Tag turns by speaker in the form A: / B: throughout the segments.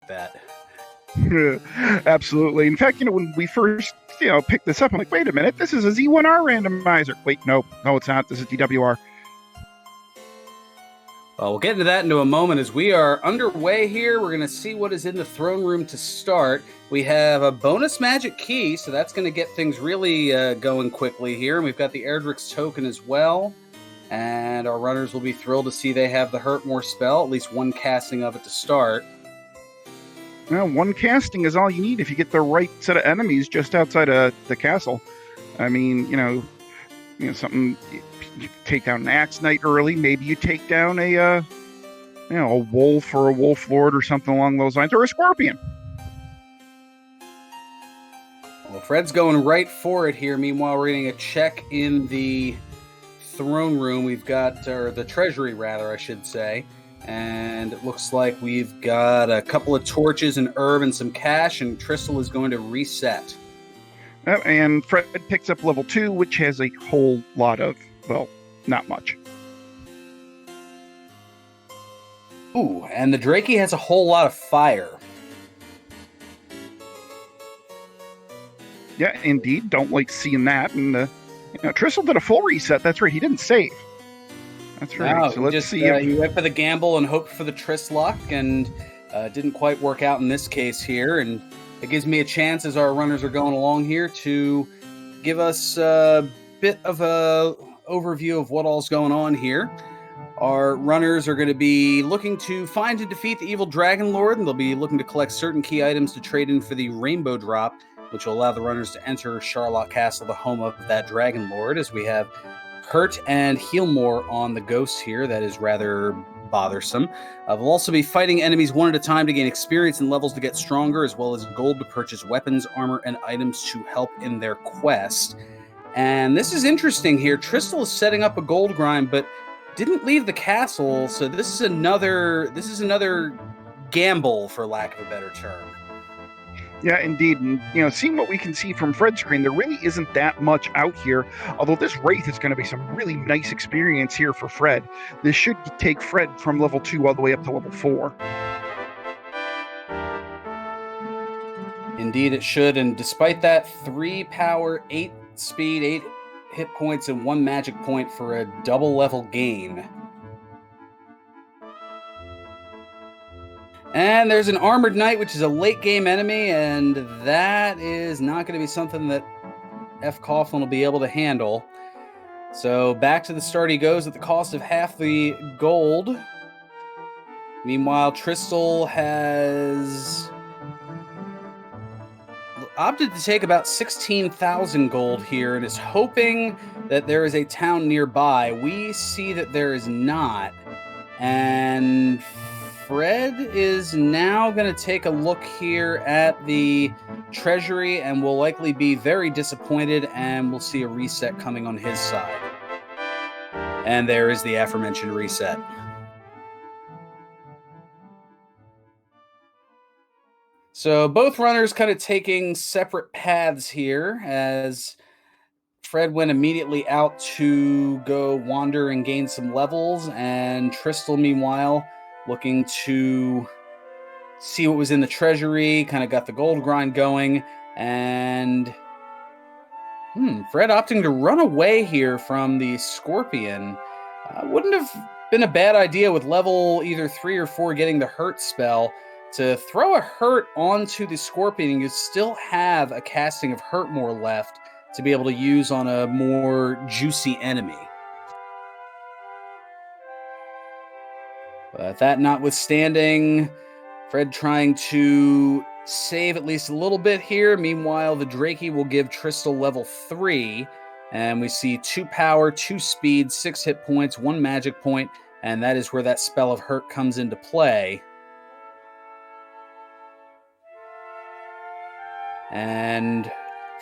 A: that.
B: Absolutely. In fact, when we first, picked this up, I'm like, wait a minute, this is a Z1R randomizer. Wait, no, it's not. This is DWR.
A: Well, we'll get into that in a moment. As we are underway here, we're going to see what is in the throne room to start. We have a bonus magic key, so that's going to get things really going quickly here. And we've got the Erdrick's token as well. And our runners will be thrilled to see they have the Hurtmore spell, at least one casting of it to start.
B: Well, one casting is all you need if you get the right set of enemies just outside of the castle. I mean, something. You take down an Axe Knight early. Maybe you take down a wolf or a wolf lord or something along those lines, or a scorpion.
A: Well, Fred's going right for it here. Meanwhile, we're getting a check in the throne room. We've got, or the treasury rather, I should say. And it looks like we've got a couple of torches, an herb, and some cash, and Tristal is going to reset.
B: And Fred picks up level 2, which has a whole lot of, well, not much.
A: Ooh, and the Drakey has a whole lot of fire.
B: Yeah, indeed. Don't like seeing that. And Tristal did a full reset. That's right. He didn't save. That's right.
A: No,
B: so let's see.
A: He went for the gamble and hoped for the Tris luck, and didn't quite work out in this case here. And it gives me a chance, as our runners are going along here, to give us a bit of a overview of what all's going on here. Our runners are going to be looking to find and defeat the evil Dragon Lord, and they'll be looking to collect certain key items to trade in for the Rainbow Drop, which will allow the runners to enter Charlotte Castle, the home of that Dragon Lord, as we have Hurt and Healmore on the ghosts here. That is rather bothersome. They'll also be fighting enemies one at a time to gain experience and levels to get stronger, as well as gold to purchase weapons, armor, and items to help in their quest. And this is interesting here. Tristal is setting up a gold grind, but didn't leave the castle, so this is another gamble, for lack of a better term.
B: Yeah, indeed. And, seeing what we can see from Fred's screen, there really isn't that much out here. Although this Wraith is going to be some really nice experience here for Fred. This should take Fred from level 2 all the way up to level 4.
A: Indeed it should, and despite that, 3 power, 8 speed, 8 hit points, and 1 magic point for a double level gain. And there's an Armored Knight, which is a late game enemy, and that is not going to be something that fcoughlin will be able to handle. So back to the start he goes at the cost of half the gold. Meanwhile, Tristal has opted to take about 16,000 gold here and is hoping that there is a town nearby. We see that there is not. And Fred is now going to take a look here at the treasury and will likely be very disappointed, and we'll see a reset coming on his side. And there is the aforementioned reset. So both runners kind of taking separate paths here, as Fred went immediately out to go wander and gain some levels, and Tristal, meanwhile, looking to see what was in the treasury, kind of got the gold grind going, and Fred opting to run away here from the Scorpion. Wouldn't have been a bad idea with level either 3 or 4 getting the Hurt spell to throw a Hurt onto the Scorpion, and you still have a casting of Hurtmore left to be able to use on a more juicy enemy. But that notwithstanding, Fred trying to save at least a little bit here. Meanwhile, the Drakey will give Tristal level 3, and we see 2 power, 2 speed, 6 hit points, 1 magic point, and that is where that spell of Hurt comes into play. And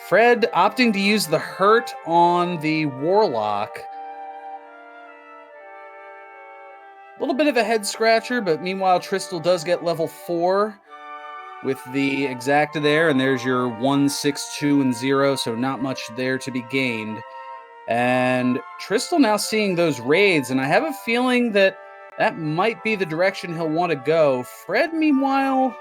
A: Fred opting to use the Hurt on the Warlock. A little bit of a head scratcher, but meanwhile, Tristal does get level 4 with the Exacta there, and there's your 1, 6, 2, and 0, so not much there to be gained. And Tristal now seeing those raids, and I have a feeling that might be the direction he'll want to go. Fred, meanwhile,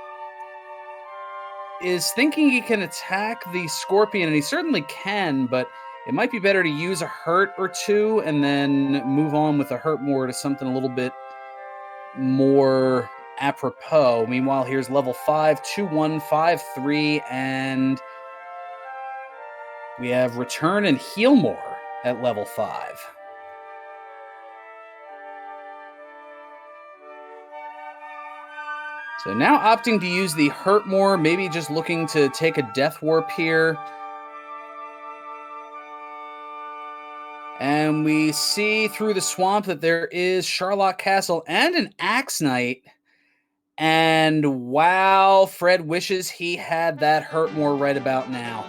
A: is thinking he can attack the Scorpion, and he certainly can, but it might be better to use a hurt or two and then move on with a hurt more to something a little bit more apropos. Meanwhile, here's level 5, 2-1, 5-3, and we have Return and Heal More at level 5. So now opting to use the Hurt More, maybe just looking to take a Death Warp here. And we see through the swamp that there is Charlotte Castle and an Axe Knight. And wow, Fred wishes he had that Hurt More right about now.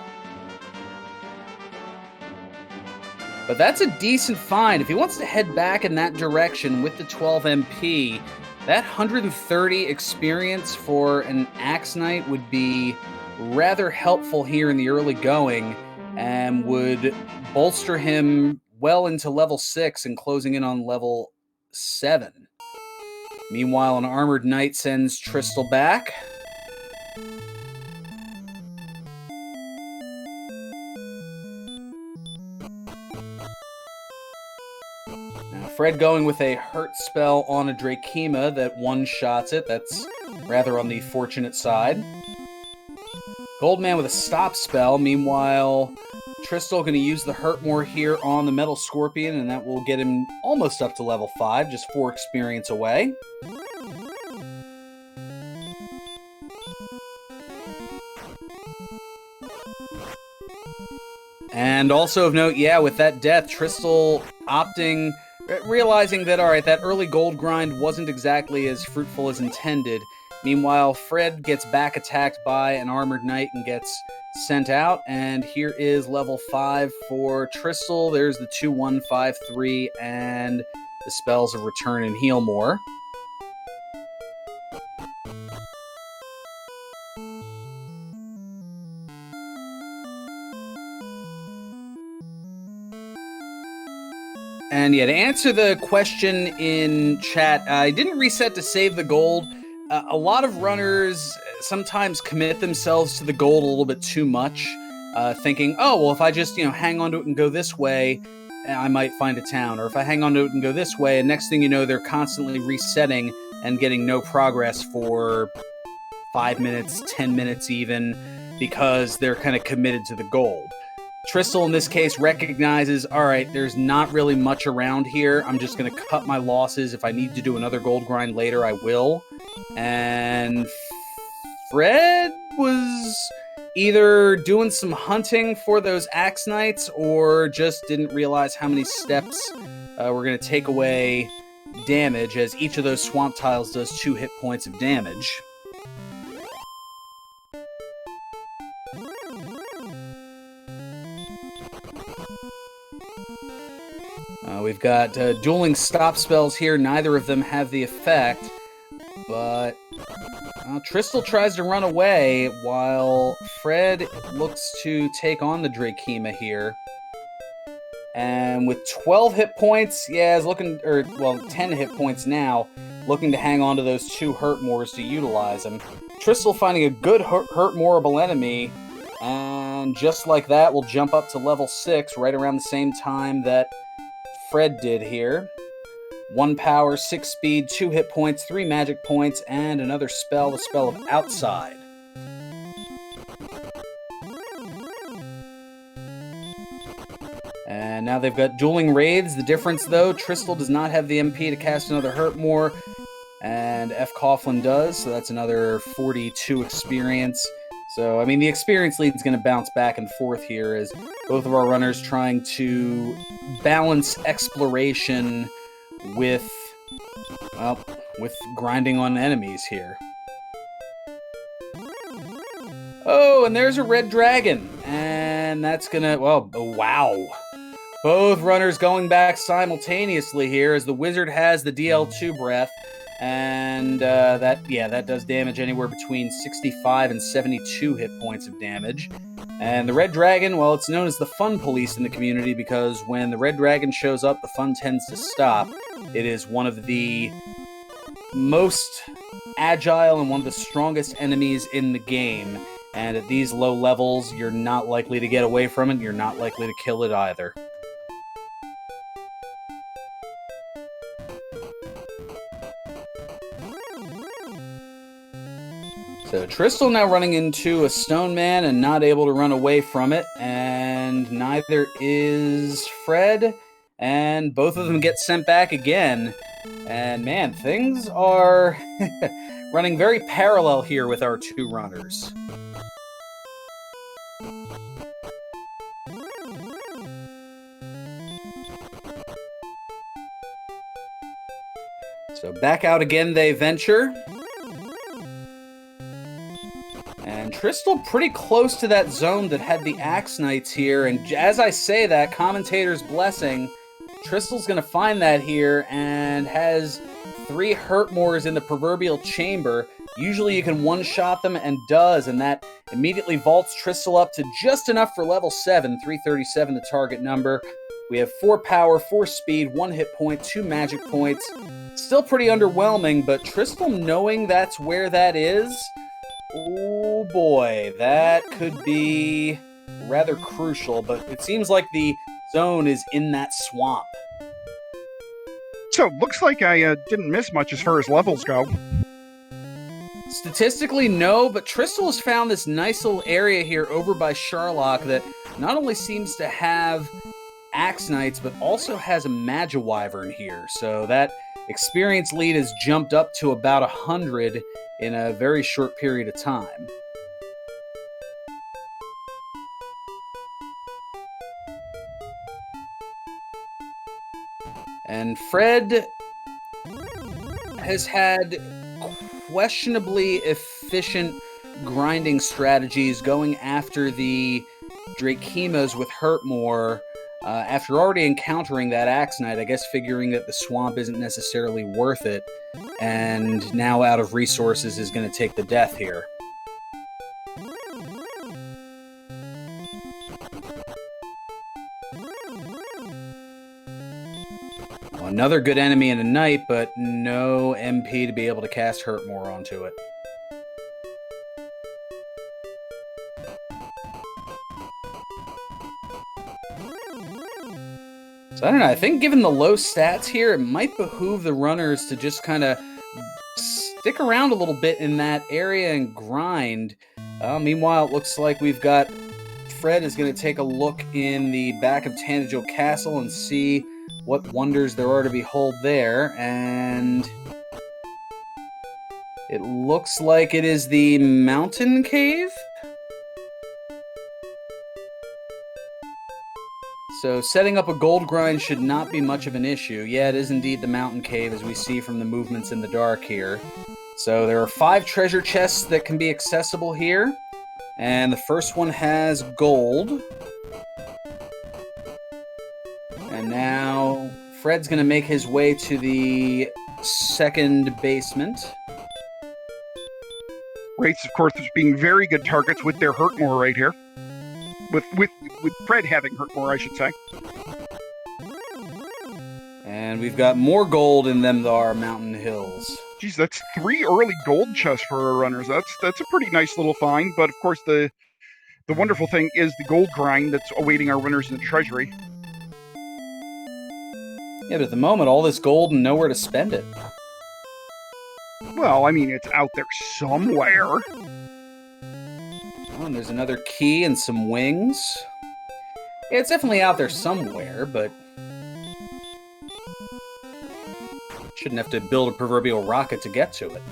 A: But that's a decent find. If he wants to head back in that direction with the 12 MP, that 130 experience for an Axe Knight would be rather helpful here in the early going and would bolster him well into level 6 and closing in on level 7. Meanwhile, an Armored Knight sends Tristal back. Now, Fred going with a hurt spell on a Drakema that one-shots it. That's rather on the fortunate side. Goldman with a stop spell. Meanwhile, Tristal going to use the Hurt More here on the Metal Scorpion, and that will get him almost up to level 5, just 4 experience away. And also of note, yeah, with that death, Tristal opting, realizing that, all right, that early gold grind wasn't exactly as fruitful as intended. Meanwhile, Fred gets back attacked by an Armored Knight and gets sent out, and here is level 5 for Tristal. There's the 2-1, 5-3, and the spells of Return and Heal More. And yeah, to answer the question in chat, I didn't reset to save the gold. A lot of runners sometimes commit themselves to the gold a little bit too much, thinking, oh, well, if I just, hang on to it and go this way, I might find a town. Or if I hang on to it and go this way, and next thing you know, they're constantly resetting and getting no progress for 5 minutes, 10 minutes even, because they're kind of committed to the gold. Tristal, in this case, recognizes, all right, there's not really much around here. I'm just going to cut my losses. If I need to do another gold grind later, I will. And Fred was either doing some hunting for those Axe Knights or just didn't realize how many steps were going to take away damage, as each of those swamp tiles does 2 hit points of damage. We've got dueling stop spells here. Neither of them have the effect, but Tristal tries to run away while Fred looks to take on the Drakema here. And with 12 hit points, yeah, is looking, 10 hit points now, looking to hang on to those 2 Hurt Mores to utilize them. Tristal finding a good Hurt Moreable enemy, and just like that, will jump up to level 6 right around the same time that Fred did here. 1 power, 6 speed, 2 hit points, 3 magic points, and another spell, the spell of Outside. And now they've got dueling raids. The difference, though, Tristal does not have the MP to cast another Hurt More, and fcoughlin does, so that's another 42 experience. So, I mean, the experience lead is going to bounce back and forth here as both of our runners trying to balance exploration with grinding on enemies here. Oh, and there's a red dragon. And that's going to, wow. Both runners going back simultaneously here as the wizard has the DL2 breath. And that does damage anywhere between 65 and 72 hit points of damage. And the Red Dragon, well, it's known as the fun police in the community because when the Red Dragon shows up, the fun tends to stop. It is one of the most agile and one of the strongest enemies in the game. And at these low levels, you're not likely to get away from it. You're not likely to kill it either. So Tristal now running into a Stone Man and not able to run away from it, and neither is Fred, and both of them get sent back again. And man, things are running very parallel here with our two runners. So back out again they venture. And Tristal pretty close to that zone that had the Axe Knights here. And as I say that, Commentator's Blessing, Tristal's going to find that here and has 3 Hurtmores in the proverbial chamber. Usually you can one-shot them and does, and that immediately vaults Tristal up to just enough for level 7, 337 the target number. We have 4 power, 4 speed, 1 hit point, 2 magic points. Still pretty underwhelming, but Tristal knowing that's where that is, oh boy, that could be rather crucial, but it seems like the zone is in that swamp.
B: So, looks like I didn't miss much as far as levels go.
A: Statistically, no, but Tristal has found this nice little area here over by Sharlock that not only seems to have Axe Knights, but also has a Magiwyvern here, so that experience lead has jumped up to about 100 in a very short period of time. And Fred has had questionably efficient grinding strategies going after the Drakemas with Hurtmore after already encountering that Axe Knight, I guess figuring that the swamp isn't necessarily worth it, and now out of resources is going to take the death here. Well, another good enemy in a knight, but no MP to be able to cast Hurtmore onto it. So I don't know, I think given the low stats here, it might behoove the runners to just kind of stick around a little bit in that area and grind. Meanwhile, it looks like we've got Fred is going to take a look in the back of Tanajo Castle and see what wonders there are to behold there, and it looks like it is the Mountain Cave? So setting up a gold grind should not be much of an issue. Yeah, it is indeed the Mountain Cave, as we see from the movements in the dark here. So there are 5 treasure chests that can be accessible here, and the first one has gold. And now Fred's going to make his way to the second basement.
B: Wraiths, of course, being very good targets with their Hurtmore right here. With Fred having Hurtmore, I should say.
A: And we've got more gold in them thar mountain hills.
B: Geez, that's 3 early gold chests for our runners. That's a pretty nice little find. But of course, the wonderful thing is the gold grind that's awaiting our runners in the treasury.
A: Yeah, but at the moment, all this gold and nowhere to spend it.
B: Well, I mean, it's out there somewhere.
A: Oh, and there's another key and some wings. Yeah, it's definitely out there somewhere, but shouldn't have to build a proverbial rocket to get to it.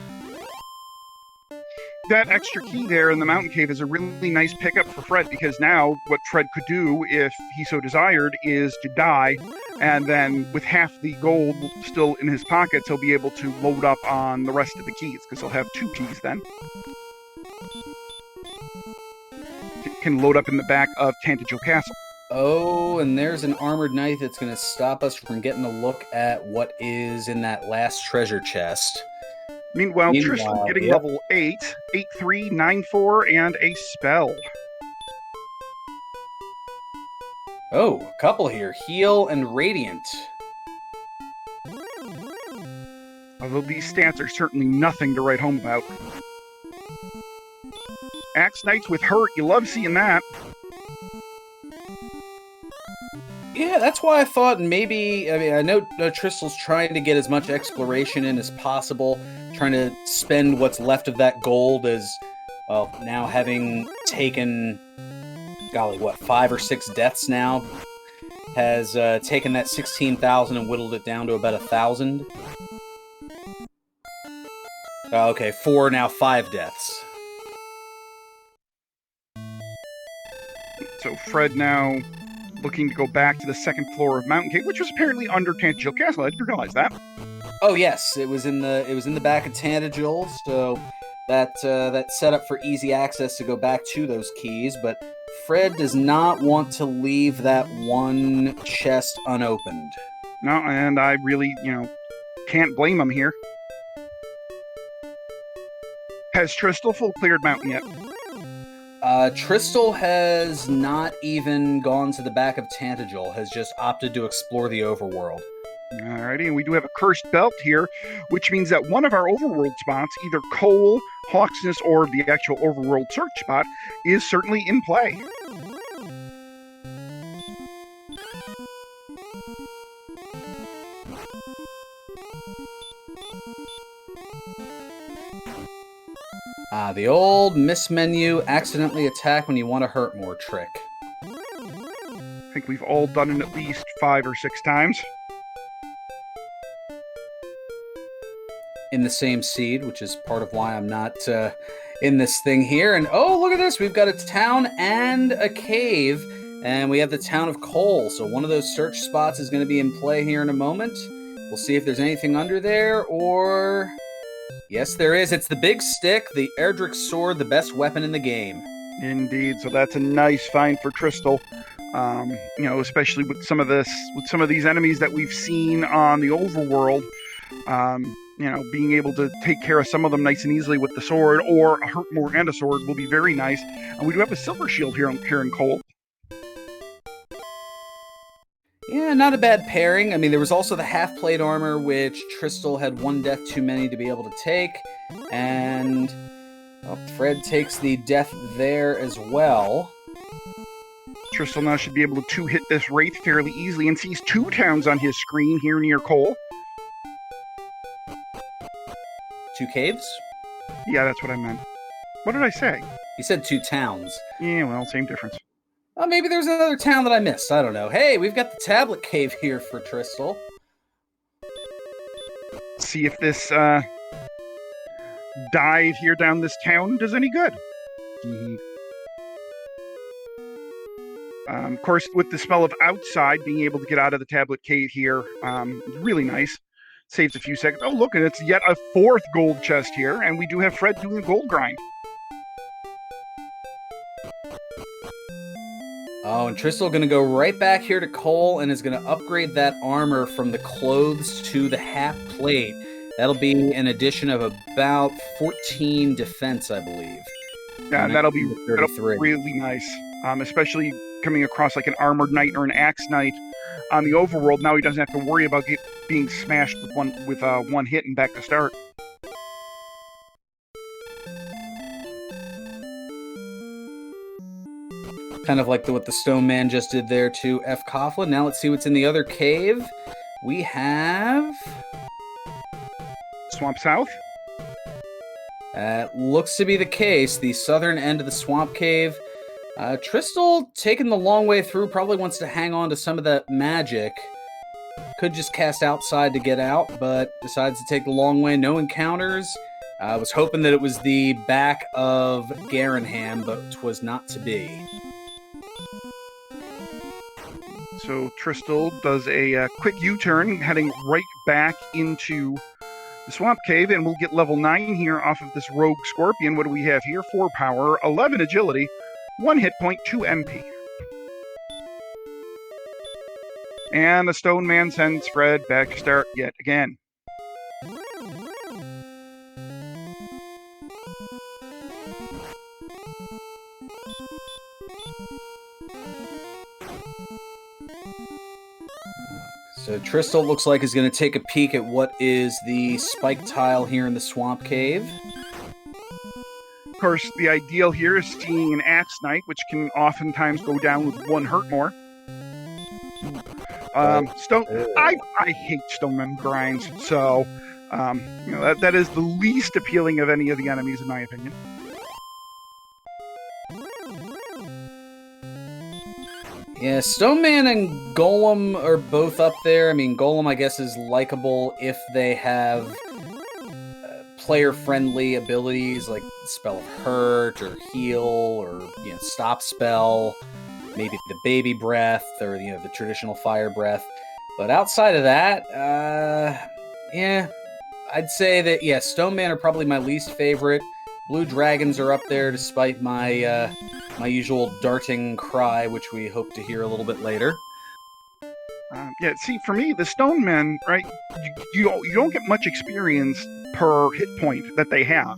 B: That extra key there in the Mountain Cave is a really nice pickup for Fred, because now what Fred could do, if he so desired, is to die, and then with half the gold still in his pockets, he'll be able to load up on the rest of the keys, because he'll have 2 keys then. Can load up in the back of Tanajo Castle.
A: Oh, and there's an armored knight that's going to stop us from getting a look at what is in that last treasure chest.
B: Meanwhile, Tristal getting level 8, 8-3, 9-4, and a spell.
A: Oh, a couple here. Heal and Radiant.
B: Although these stats are certainly nothing to write home about. Axe Knights with hurt, you love seeing that.
A: Yeah, that's why I thought maybe, I mean, I know Tristal's trying to get as much exploration in as possible, trying to spend what's left of that gold as, well, now having taken, golly, what, 5 or 6 deaths now, has taken that 16,000 and whittled it down to about 1,000. Okay, 4, now 5 deaths.
B: So Fred now looking to go back to the second floor of Mountain Cave, which was apparently under Tantagel Castle. I didn't realize that.
A: Oh yes, it was in the back of Tantagel, so that set up for easy access to go back to those keys. But Fred does not want to leave that one chest unopened.
B: No, and I really, can't blame him here. Has Tristal full cleared Mountain yet?
A: Tristal has not even gone to the back of Tantagel, has just opted to explore the overworld.
B: Alrighty, and we do have a cursed belt here, which means that one of our overworld spots, either Cole, Hawksness, or the actual overworld search spot, is certainly in play.
A: The old miss menu, accidentally attack when you want to hurt more trick.
B: I think we've all done it at least 5 or 6 times.
A: In the same seed, which is part of why I'm not in this thing here. And oh, look at this. We've got a town and a cave, and we have the town of Cole. So one of those search spots is going to be in play here in a moment. We'll see if there's anything under there, or... Yes, there is. It's the big stick, the Erdrick sword, the best weapon in the game.
B: Indeed. So that's a nice find for Tristal. Especially with some of these enemies that we've seen on the overworld. Being able to take care of some of them nice and easily with the sword, or a hurt more and a sword will be very nice. And we do have a silver shield here in Cole.
A: Yeah, not a bad pairing. I mean, there was also the half-plate armor, which Tristal had 1 death too many to be able to take. And Fred takes the death there as well.
B: Tristal now should be able to 2-hit this Wraith fairly easily and sees 2 towns on his screen here near Cole.
A: 2 caves?
B: Yeah, that's what I meant. What did I say?
A: You said 2 towns.
B: Yeah, well, same difference.
A: Oh, maybe there's another town that I missed. I don't know. Hey, we've got the tablet cave here for Tristal.
B: See if this dive here down this town does any good. Of course, with the spell of Outside, being able to get out of the tablet cave here, really nice. Saves a few seconds. Oh, look, and it's yet a 4th gold chest here, and we do have Fred doing a gold grind.
A: Oh, and Tristal going to go right back here to Cole and is going to upgrade that armor from the clothes to the half plate. That'll be an addition of about 14 defense, I believe.
B: Yeah, that'll be really nice, especially coming across like an armored knight or an axe knight on the overworld. Now he doesn't have to worry about being smashed with one hit and back to start.
A: Kind of like what the Stone Man just did there to fcoughlin. Now let's see what's in the other cave. We have...
B: Swamp South?
A: Looks to be the case. The southern end of the Swamp Cave. Tristal, taking the long way through, probably wants to hang on to some of that magic. Could just cast Outside to get out, but decides to take the long way. No encounters. I was hoping that it was the back of Garenham, but 'twas not to be.
B: So Tristal does a quick U-turn, heading right back into the Swamp Cave, and we'll get level 9 here off of this Rogue Scorpion. What do we have here? 4 power, 11 agility, 1 hit point, 2 MP. And the Stone Man sends Fred back to start yet again.
A: So Tristal looks like is going to take a peek at what is the spike tile here in the Swamp Cave.
B: Of course, the ideal here is seeing an Axe Knight, which can oftentimes go down with 1 hurt more. I hate Stoneman grinds, so that is the least appealing of any of the enemies, in my opinion.
A: Yeah, Stoneman and Golem are both up there. I mean, Golem, I guess, is likable if they have player-friendly abilities like Spell of Hurt or Heal or Stop Spell, maybe the Baby Breath or the traditional Fire Breath. But outside of that, yeah, I'd say that Stoneman are probably my least favorite. Blue Dragons are up there, despite my my usual darting cry, which we hope to hear a little bit later.
B: See, for me, the Stonemen, right, you don't get much experience per hit point that they have,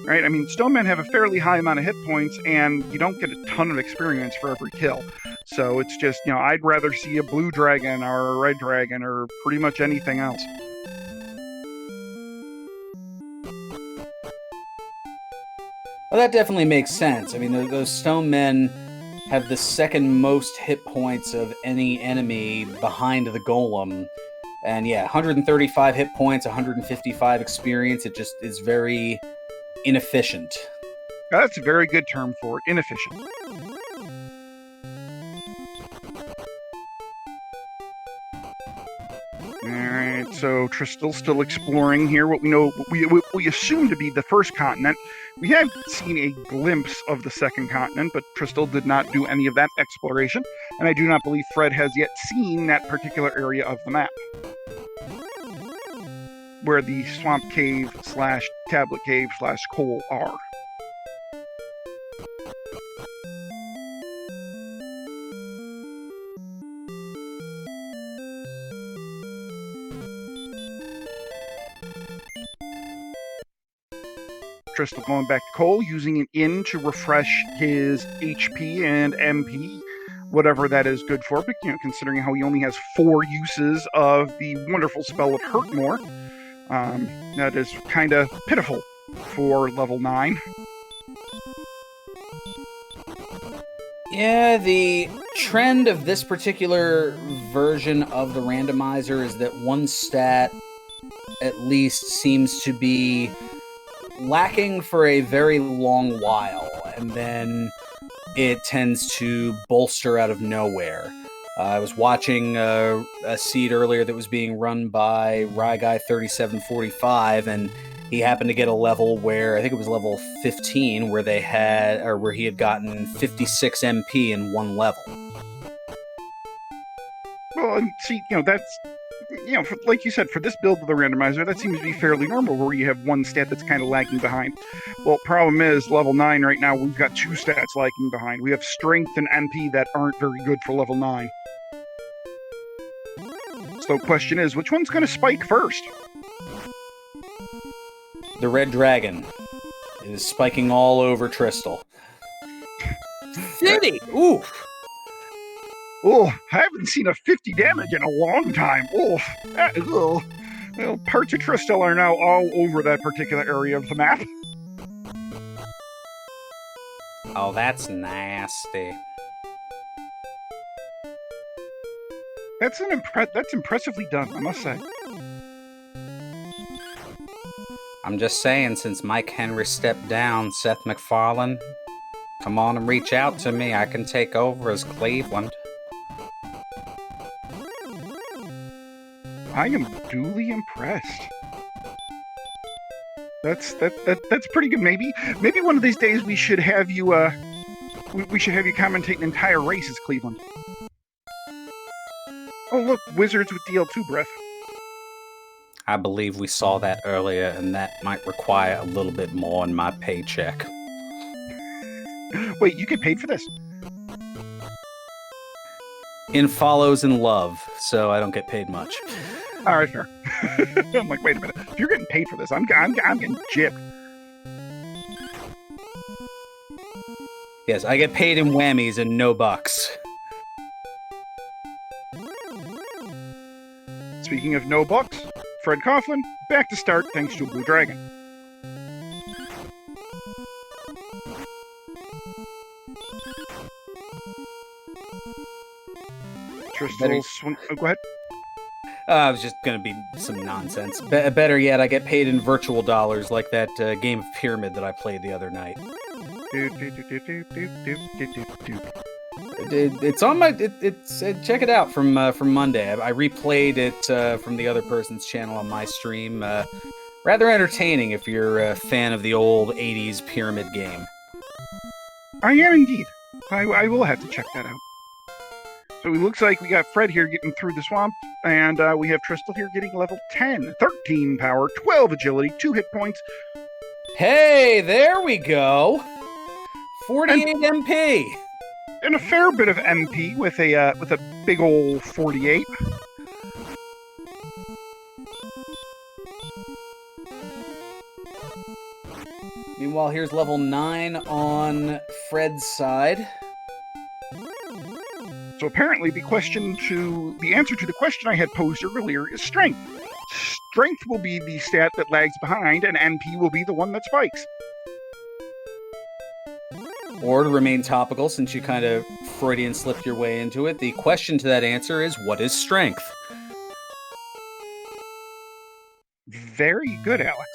B: right? I mean, Stonemen have a fairly high amount of hit points, and you don't get a ton of experience for every kill. So it's just, I'd rather see a Blue Dragon or a Red Dragon or pretty much anything else.
A: Well, that definitely makes sense. I mean, those Stonemen have the second most hit points of any enemy behind the Golem. And 135 hit points, 155 experience. It just is very inefficient.
B: That's a very good term for it, inefficient. Alright, so Tristal's still exploring here what we assume to be the first continent. We have seen a glimpse of the second continent, but Tristal did not do any of that exploration, and I do not believe Fred has yet seen that particular area of the map, where the Swamp Cave / Tablet Cave / Coal are. Tristal going back to Cole, using an inn to refresh his HP and MP, whatever that is good for. But considering how he only has 4 uses of the wonderful spell of Hurt More, that is kind of pitiful for level 9.
A: Yeah, the trend of this particular version of the randomizer is that one stat at least seems to be lacking for a very long while, and then it tends to bolster out of nowhere. I was watching a seed earlier that was being run by Ryguy3745, and he happened to get a level where, I think it was level 15, where he had gotten 56 MP in 1 level.
B: Well, and see, that's, like you said, for this build of the randomizer, that seems to be fairly normal, where you have 1 stat that's kind of lagging behind. Well, problem is, level 9 right now, we've got 2 stats lagging behind. We have strength and MP that aren't very good for level 9. So the question is, which one's going to spike first?
A: The Red Dragon is spiking all over Tristal. 50! Ooh!
B: Oh, I haven't seen a 50 damage in a long time. Oh, well, parts of Tristal are now all over that particular area of the map.
A: Oh, that's nasty.
B: That's impressively done, I must say.
A: I'm just saying, since Mike Henry stepped down, Seth MacFarlane, come on and reach out to me. I can take over as Cleveland.
B: I am duly impressed. That's pretty good. Maybe one of these days we should have you we should have you commentate an entire race as Cleveland. Oh look, Wizards with DL2 breath.
A: I believe we saw that earlier, and that might require a little bit more in my paycheck.
B: Wait, you get paid for this?
A: In follows and love, so I don't get paid much.
B: All right, fair. I'm like, wait a minute. If you're getting paid for this, I'm getting gypped.
A: Yes, I get paid in whammies and no bucks.
B: Speaking of no bucks, Fred Coughlin, back to start thanks to a Blue Dragon. Tristal swing. Oh, go ahead.
A: I was just going to be some nonsense. Better yet, I get paid in virtual dollars like that game of Pyramid that I played the other night. It's on my. Check it out from Monday. I replayed it from the other person's channel on my stream. Rather entertaining if you're a fan of the old '80s Pyramid game.
B: I am indeed. I will have to check that out. So it looks like we got Fred here getting through the swamp, and we have Tristal here getting level 10, 13 power, 12 agility, 2 hit points.
A: Hey, there we go. 48 MP.
B: And a fair bit of MP with a big old 48.
A: Meanwhile, here's level 9 on Fred's side.
B: So apparently the answer to the question I had posed earlier is strength. Strength will be the stat that lags behind, and MP will be the one that spikes.
A: Or to remain topical, since you kind of Freudian slipped your way into it, the question to that answer is, what is strength?
B: Very good, Alex.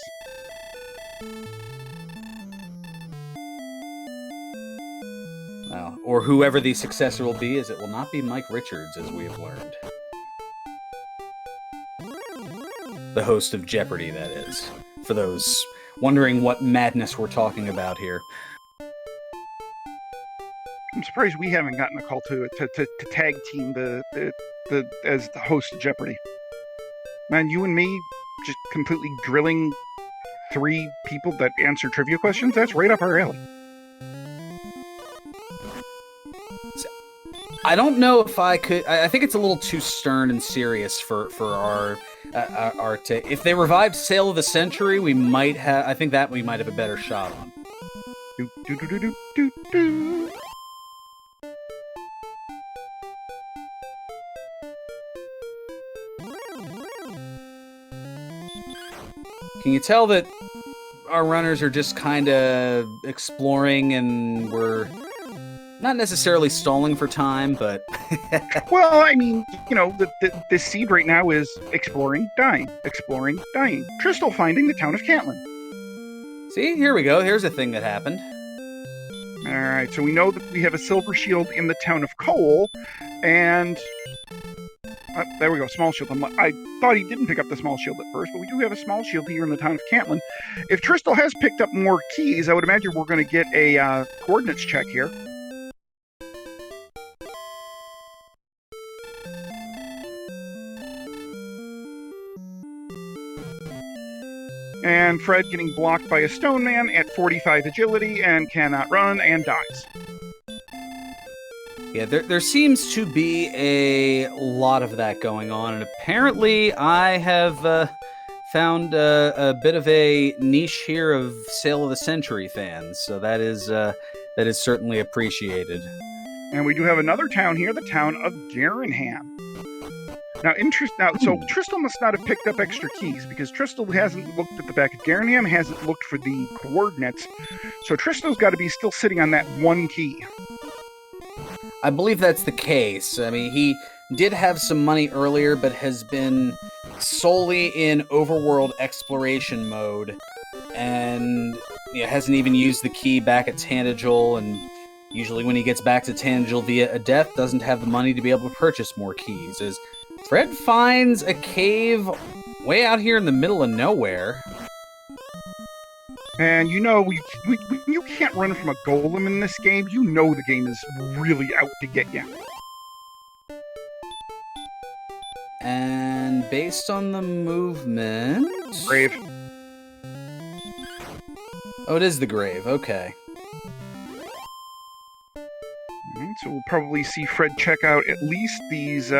A: Well, or whoever the successor will be, as it will not be Mike Richards, as we have learned. The host of Jeopardy, that is. For those wondering what madness we're talking about here.
B: I'm surprised we haven't gotten a call to tag team as the host of Jeopardy. Man, you and me just completely drilling 3 people that answer trivia questions, that's right up our alley.
A: I don't know if I could. I think it's a little too stern and serious for our if they revived Sale of the Century, we might have. I think that we might have a better shot on.
B: Do, do, do, do, do, do, do.
A: Can you tell that our runners are just kind of exploring and we're not necessarily stalling for time, but...
B: Well, I mean, you know, the seed right now is exploring, dying, exploring, dying. Tristal finding the town of Cantlin.
A: See, here we go. Here's a thing that happened.
B: All right, so we know that we have a silver shield in the town of Cole, and... there we go, small shield. I thought he didn't pick up the small shield at first, but we do have a small shield here in the town of Cantlin. If Tristal has picked up more keys, I would imagine we're going to get a coordinates check here. And Fred getting blocked by a stone man at 45 agility and cannot run and dies.
A: Yeah, there seems to be a lot of that going on, and apparently I have found a bit of a niche here of Sale of the Century fans, so that is certainly appreciated.
B: And we do have another town here, the town of Garenham. So Tristal must not have picked up extra keys, because Tristal hasn't looked at the back of Garenham, hasn't looked for the coordinates, so Tristal's got to be still sitting on that 1 key.
A: I believe that's the case. I mean, he did have some money earlier, but has been solely in overworld exploration mode, and hasn't even used the key back at Tanagal, and usually when he gets back to Tanagal via a death, doesn't have the money to be able to purchase more keys, as Fred finds a cave way out here in the middle of nowhere.
B: And you know, you can't run from a golem in this game. You know the game is really out to get you.
A: And based on the movement...
B: Grave.
A: Oh, it is the grave. Okay.
B: Alright, so we'll probably see Fred check out at least these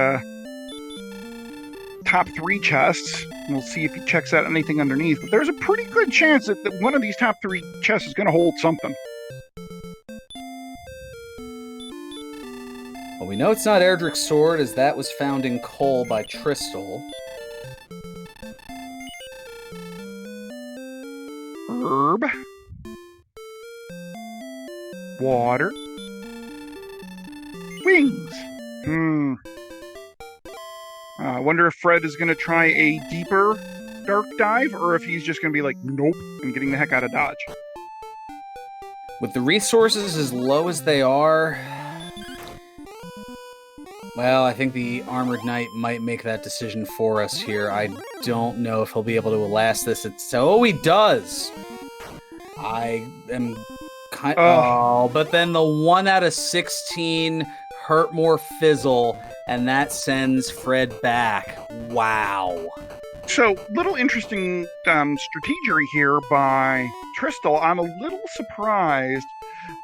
B: top 3 chests. We'll see if he checks out anything underneath. But there's a pretty good chance that one of these top 3 chests is going to hold something.
A: Well, we know it's not Erdrick's sword, as that was found in coal by Tristal.
B: Herb. Water. Wings. I wonder if Fred is going to try a deeper dark dive, or if he's just going to be like, nope, I'm getting the heck out of Dodge.
A: With the resources as low as they are, well, I think the Armored Knight might make that decision for us here. I don't know if he'll be able to last this. Oh, he does! I am kind oh, but then the 1 out of 16 hurt more fizzle, and that sends Fred back. Wow.
B: So, little interesting strategery here by Tristal. I'm a little surprised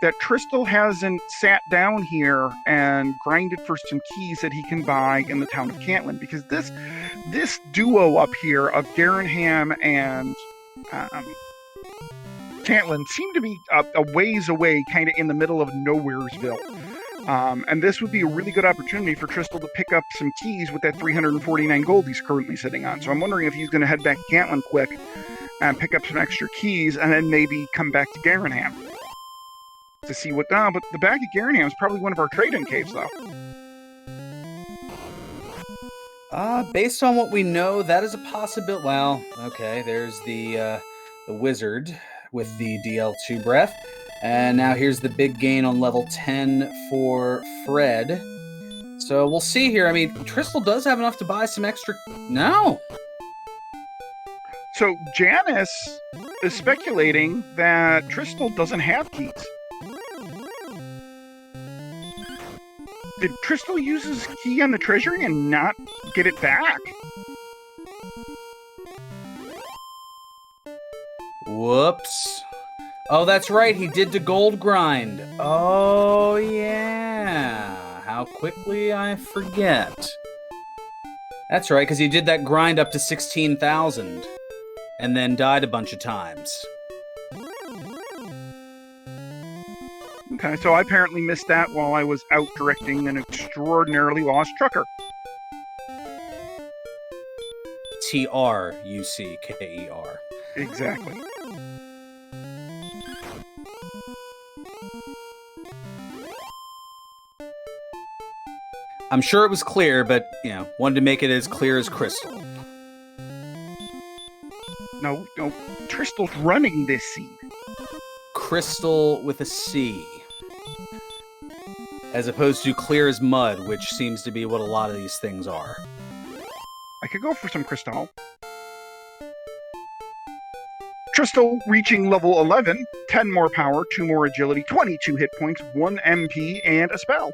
B: that Tristal hasn't sat down here and grinded for some keys that he can buy in the town of Cantlin, because this duo up here of Garenham and Cantlin seem to be a ways away, kind of in the middle of Nowheresville. And this would be a really good opportunity for Tristal to pick up some keys with that 349 gold he's currently sitting on. So I'm wondering if he's going to head back to Cantlin quick and pick up some extra keys, and then maybe come back to Garenham to see what... but the back of Garenham is probably one of our trade-in caves, though.
A: Based on what we know, that is a possibility. Well, okay, there's the wizard with the DL2 breath. And now here's the big gain on level 10 for Fred. So we'll see here. I mean, Tristal does have enough to buy some extra... No!
B: So Janice is speculating that Tristal doesn't have keys. Did Tristal use his key on the treasury and not get it back?
A: Whoops. Oh, that's right. He did the gold grind. Oh, yeah. How quickly I forget. That's right, because he did that grind up to 16,000 and then died a bunch of times.
B: Okay, so I apparently missed that while I was out directing an extraordinarily lost trucker.
A: Trucker.
B: Exactly.
A: I'm sure it was clear, but, wanted to make it as clear as crystal.
B: No, Tristal's running this seed.
A: Crystal with a C. As opposed to clear as mud, which seems to be what a lot of these things are.
B: I could go for some crystal. Tristal reaching level 11, 10 more power, 2 more agility, 22 hit points, 1 MP, and a spell.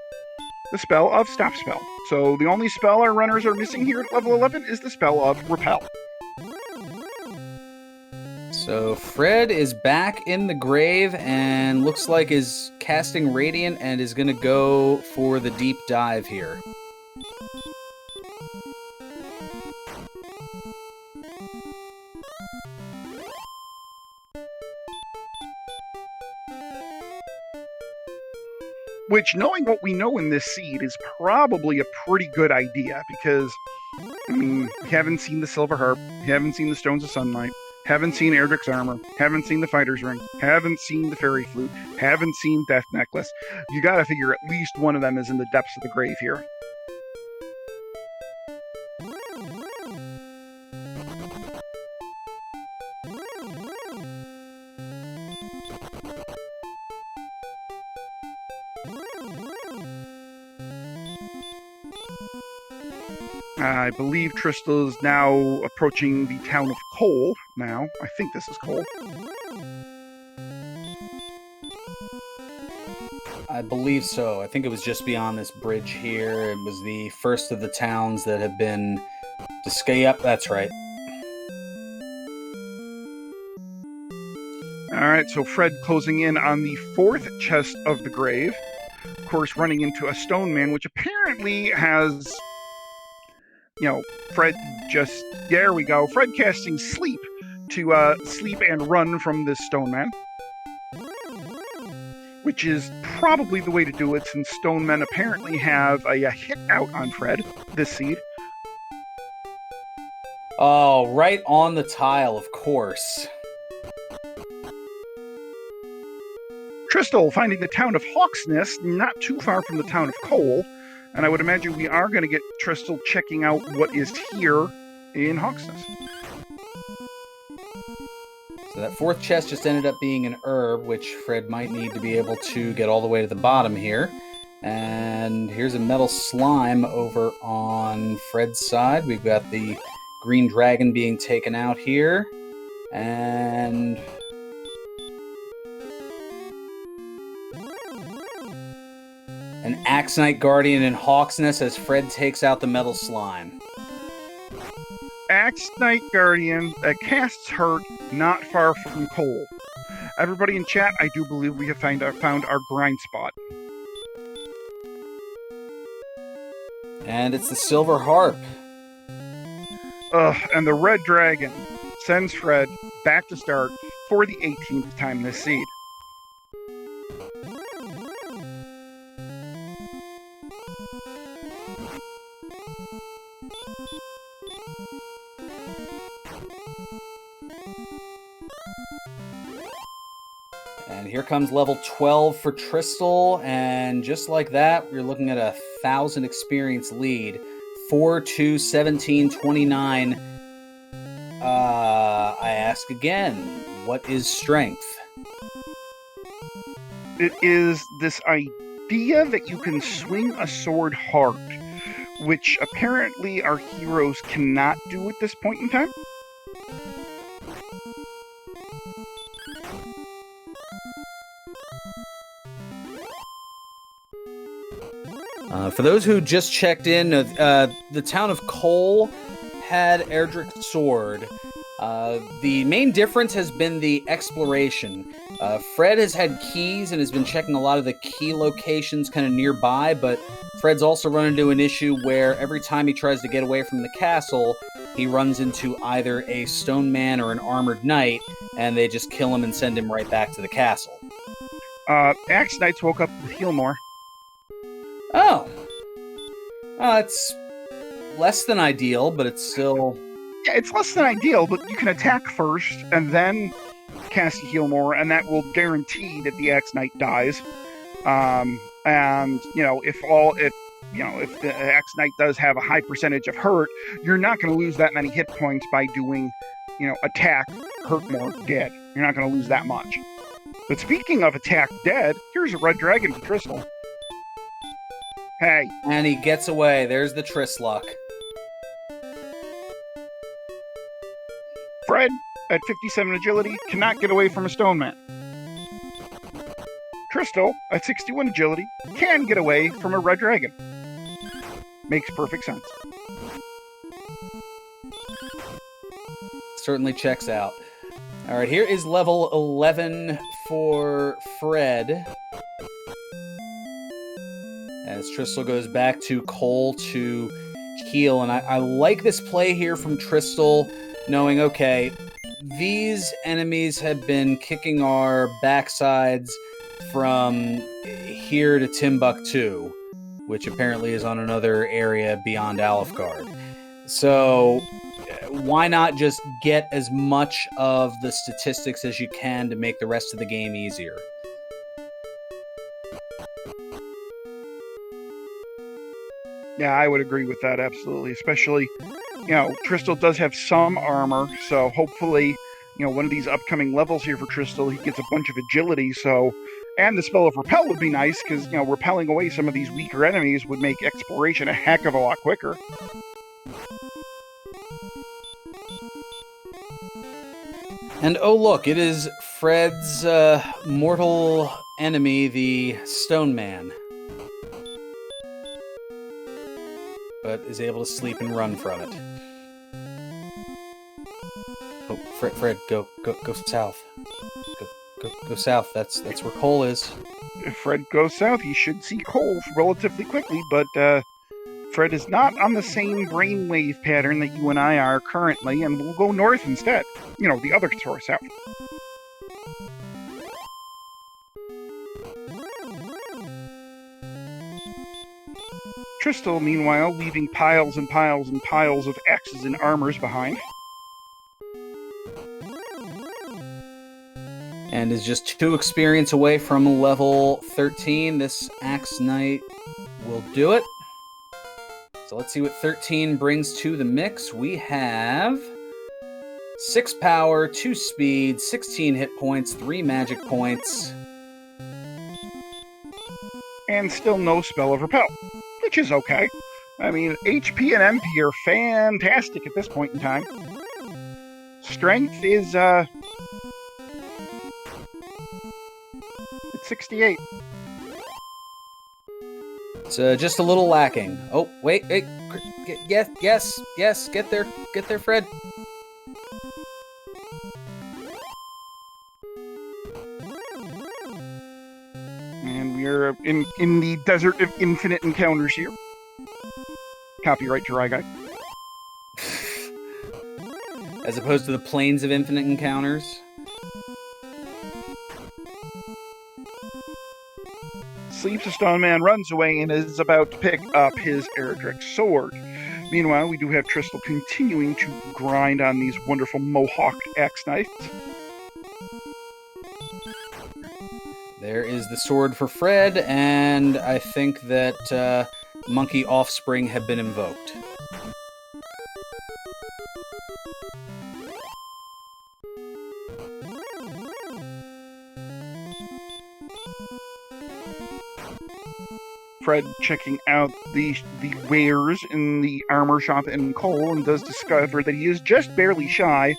B: The spell of Stop Spell. So the only spell our runners are missing here at level 11 is the spell of Repel.
A: So Fred is back in the grave and looks like is casting Radiant and is going to go for the deep dive here.
B: Which, knowing what we know in this seed, is probably a pretty good idea, because, I mean, we haven't seen the Silver Harp, we haven't seen the Stones of Sunlight, haven't seen Erdrick's Armor, haven't seen the Fighter's Ring, haven't seen the Fairy Flute, haven't seen Death Necklace. You gotta figure at least one of them is in the depths of the grave here. I believe Tristal is now approaching the town of Cole now. I think this is Cole.
A: I believe so. I think it was just beyond this bridge here. It was the first of the towns that have been Yep, that's right.
B: Alright, so Fred closing in on the 4th chest of the grave. Of course, running into a stone man, which apparently has... Fred just... There we go. Fred casting Sleep to sleep and run from this stone man. Which is probably the way to do it, since stone men apparently have a hit out on Fred, this seed.
A: Oh, right on the tile, of course.
B: Tristal finding the town of Hawksnest not too far from the town of Cole, and I would imagine we are going to get Tristal checking out what is here in Hawksnest.
A: So that fourth chest just ended up being an herb, which Fred might need to be able to get all the way to the bottom here. And here's a metal slime over on Fred's side. We've got the green dragon being taken out here. And an Axe Knight Guardian in Hawksnest as Fred takes out the metal slime.
B: Axe Knight Guardian that casts hurt not far from Cole. Everybody in chat, I do believe we have found our grind spot.
A: And it's the Silver Harp.
B: And the Red Dragon sends Fred back to start for the 18th time this seed.
A: And here comes level 12 for Tristal, and just like that, we're looking at a 1,000 experience lead. 4, 2, 17, 29. I ask again, what is strength?
B: It is this idea that you can swing a sword hard, which apparently our heroes cannot do at this point in time.
A: For those who just checked in, the town of Cole had Erdrick's sword. The main difference has been the exploration. Fred has had keys and has been checking a lot of the key locations kind of nearby, but Fred's also run into an issue where every time he tries to get away from the castle, he runs into either a stone man or an armored knight, and they just kill him and send him right back to the castle.
B: Axe Knights woke up with heal more.
A: Oh. It's less than ideal, but it's still...
B: Yeah, it's less than ideal, but you can attack first and then cast a heal more, and that will guarantee that the Axe Knight dies. And if the Axe Knight does have a high percentage of hurt, you're not going to lose that many hit points by doing, attack, hurt more, dead. You're not going to lose that much. But speaking of attack dead, here's a Red Dragon for Tristal. Hey.
A: And he gets away. There's the Trisluck.
B: Fred, at 57 agility, cannot get away from a stone man. Tristal, at 61 agility, can get away from a Red Dragon. Makes perfect sense.
A: Certainly checks out. All right, here is level 11 for Fred. As Tristal goes back to Cole to heal. And I like this play here from Tristal, knowing, okay, these enemies have been kicking our backsides from here to Timbuktu, which apparently is on another area beyond Alfgard. So why not just get as much of the statistics as you can to make the rest of the game easier?
B: Yeah, I would agree with that, absolutely. Especially, Tristal does have some armor, so hopefully, one of these upcoming levels here for Tristal, he gets a bunch of agility, and the spell of Repel would be nice, because, repelling away some of these weaker enemies would make exploration a heck of a lot quicker.
A: And oh look, it is Fred's mortal enemy, the Stone Man. But is able to sleep and run from it. Oh, Fred, go south. Go south. That's where Cole is.
B: If Fred goes south, he should see Cole relatively quickly, but Fred is not on the same brainwave pattern that you and I are currently, and we'll go north instead. The other tour south. Tristal, meanwhile, leaving piles and piles and piles of axes and armors behind.
A: and is just 2 experience away from level 13. This Axe Knight will do it. So let's see what 13 brings to the mix. We have 6 power, 2 speed, 16 hit points, 3 magic points.
B: And still no spell of repel, which is okay. I mean, HP and MP are fantastic at this point in time. Strength is, it's 68.
A: It's just a little lacking. Oh, wait. Yes, get there, Fred.
B: And we're in the desert of infinite encounters here. Copyright Dry Guy.
A: As opposed to the plains of infinite encounters.
B: Sleeps a stone man, runs away, and is about to pick up his Eredric sword. Meanwhile, we do have Tristal continuing to grind on these wonderful mohawked axe knights.
A: There is the sword for Fred, and I think that monkey offspring have been invoked.
B: Fred checking out the wares in the armor shop in Cole and does discover that he is just barely shy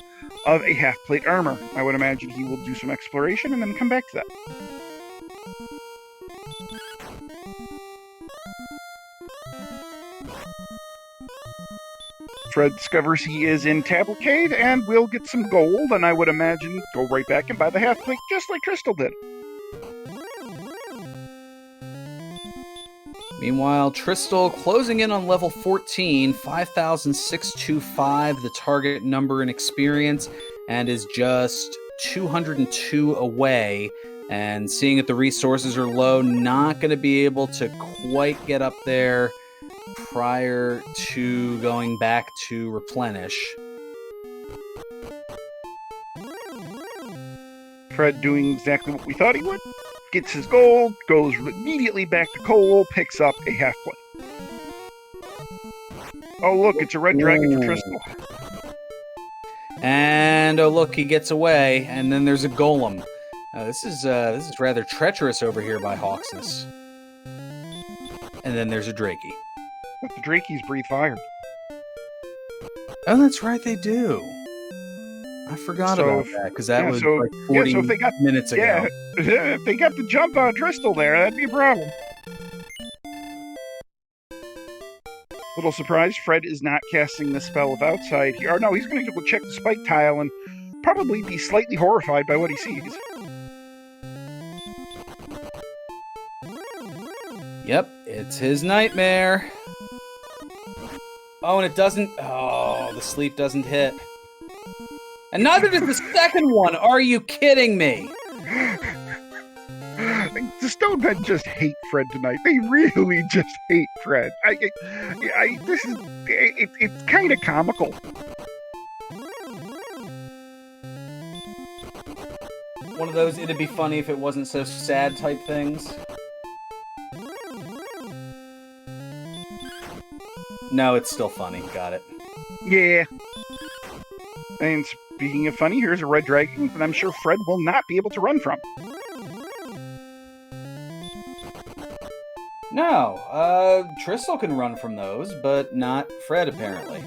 B: of a half-plate armor. I would imagine he will do some exploration and then come back to that. Fred discovers he is in Tablet Cave and will get some gold, and I would imagine go right back and buy the half-plate just like Tristal did.
A: Meanwhile, Tristal closing in on level 14, 5,625, the target number in experience, and is just 202 away. And seeing that the resources are low, not going to be able to quite get up there prior to going back to replenish.
B: Fred doing exactly what we thought he would. Gets his gold, goes immediately back to Cole, picks up a half plate. Oh look, it's a red dragon for Tristal.
A: And oh look, he gets away, and then there's a golem. This is rather treacherous over here by Hawksness. And then there's a Drakey.
B: But the Drakeys breathe fire.
A: Oh, that's right, they do. I forgot about that, because that was like 40 minutes ago.
B: Yeah, if they got the jump on Tristal there, that'd be a problem. Little surprise, Fred is not casting the spell of outside here. Or no, he's going to go check the spike tile and probably be slightly horrified by what he sees.
A: Yep, it's his nightmare. Oh, and it doesn't... Oh, the sleep doesn't hit. And neither does the second one. Are you kidding me?
B: The Stone Men just hate Fred tonight. They really just hate Fred. It's kind of comical.
A: One of those it'd be funny if it wasn't so sad type things. No, it's still funny. Got it.
B: Yeah. And speaking of funny, here's a red dragon that I'm sure Fred will not be able to run from.
A: No, Tristal can run from those, but not Fred, apparently.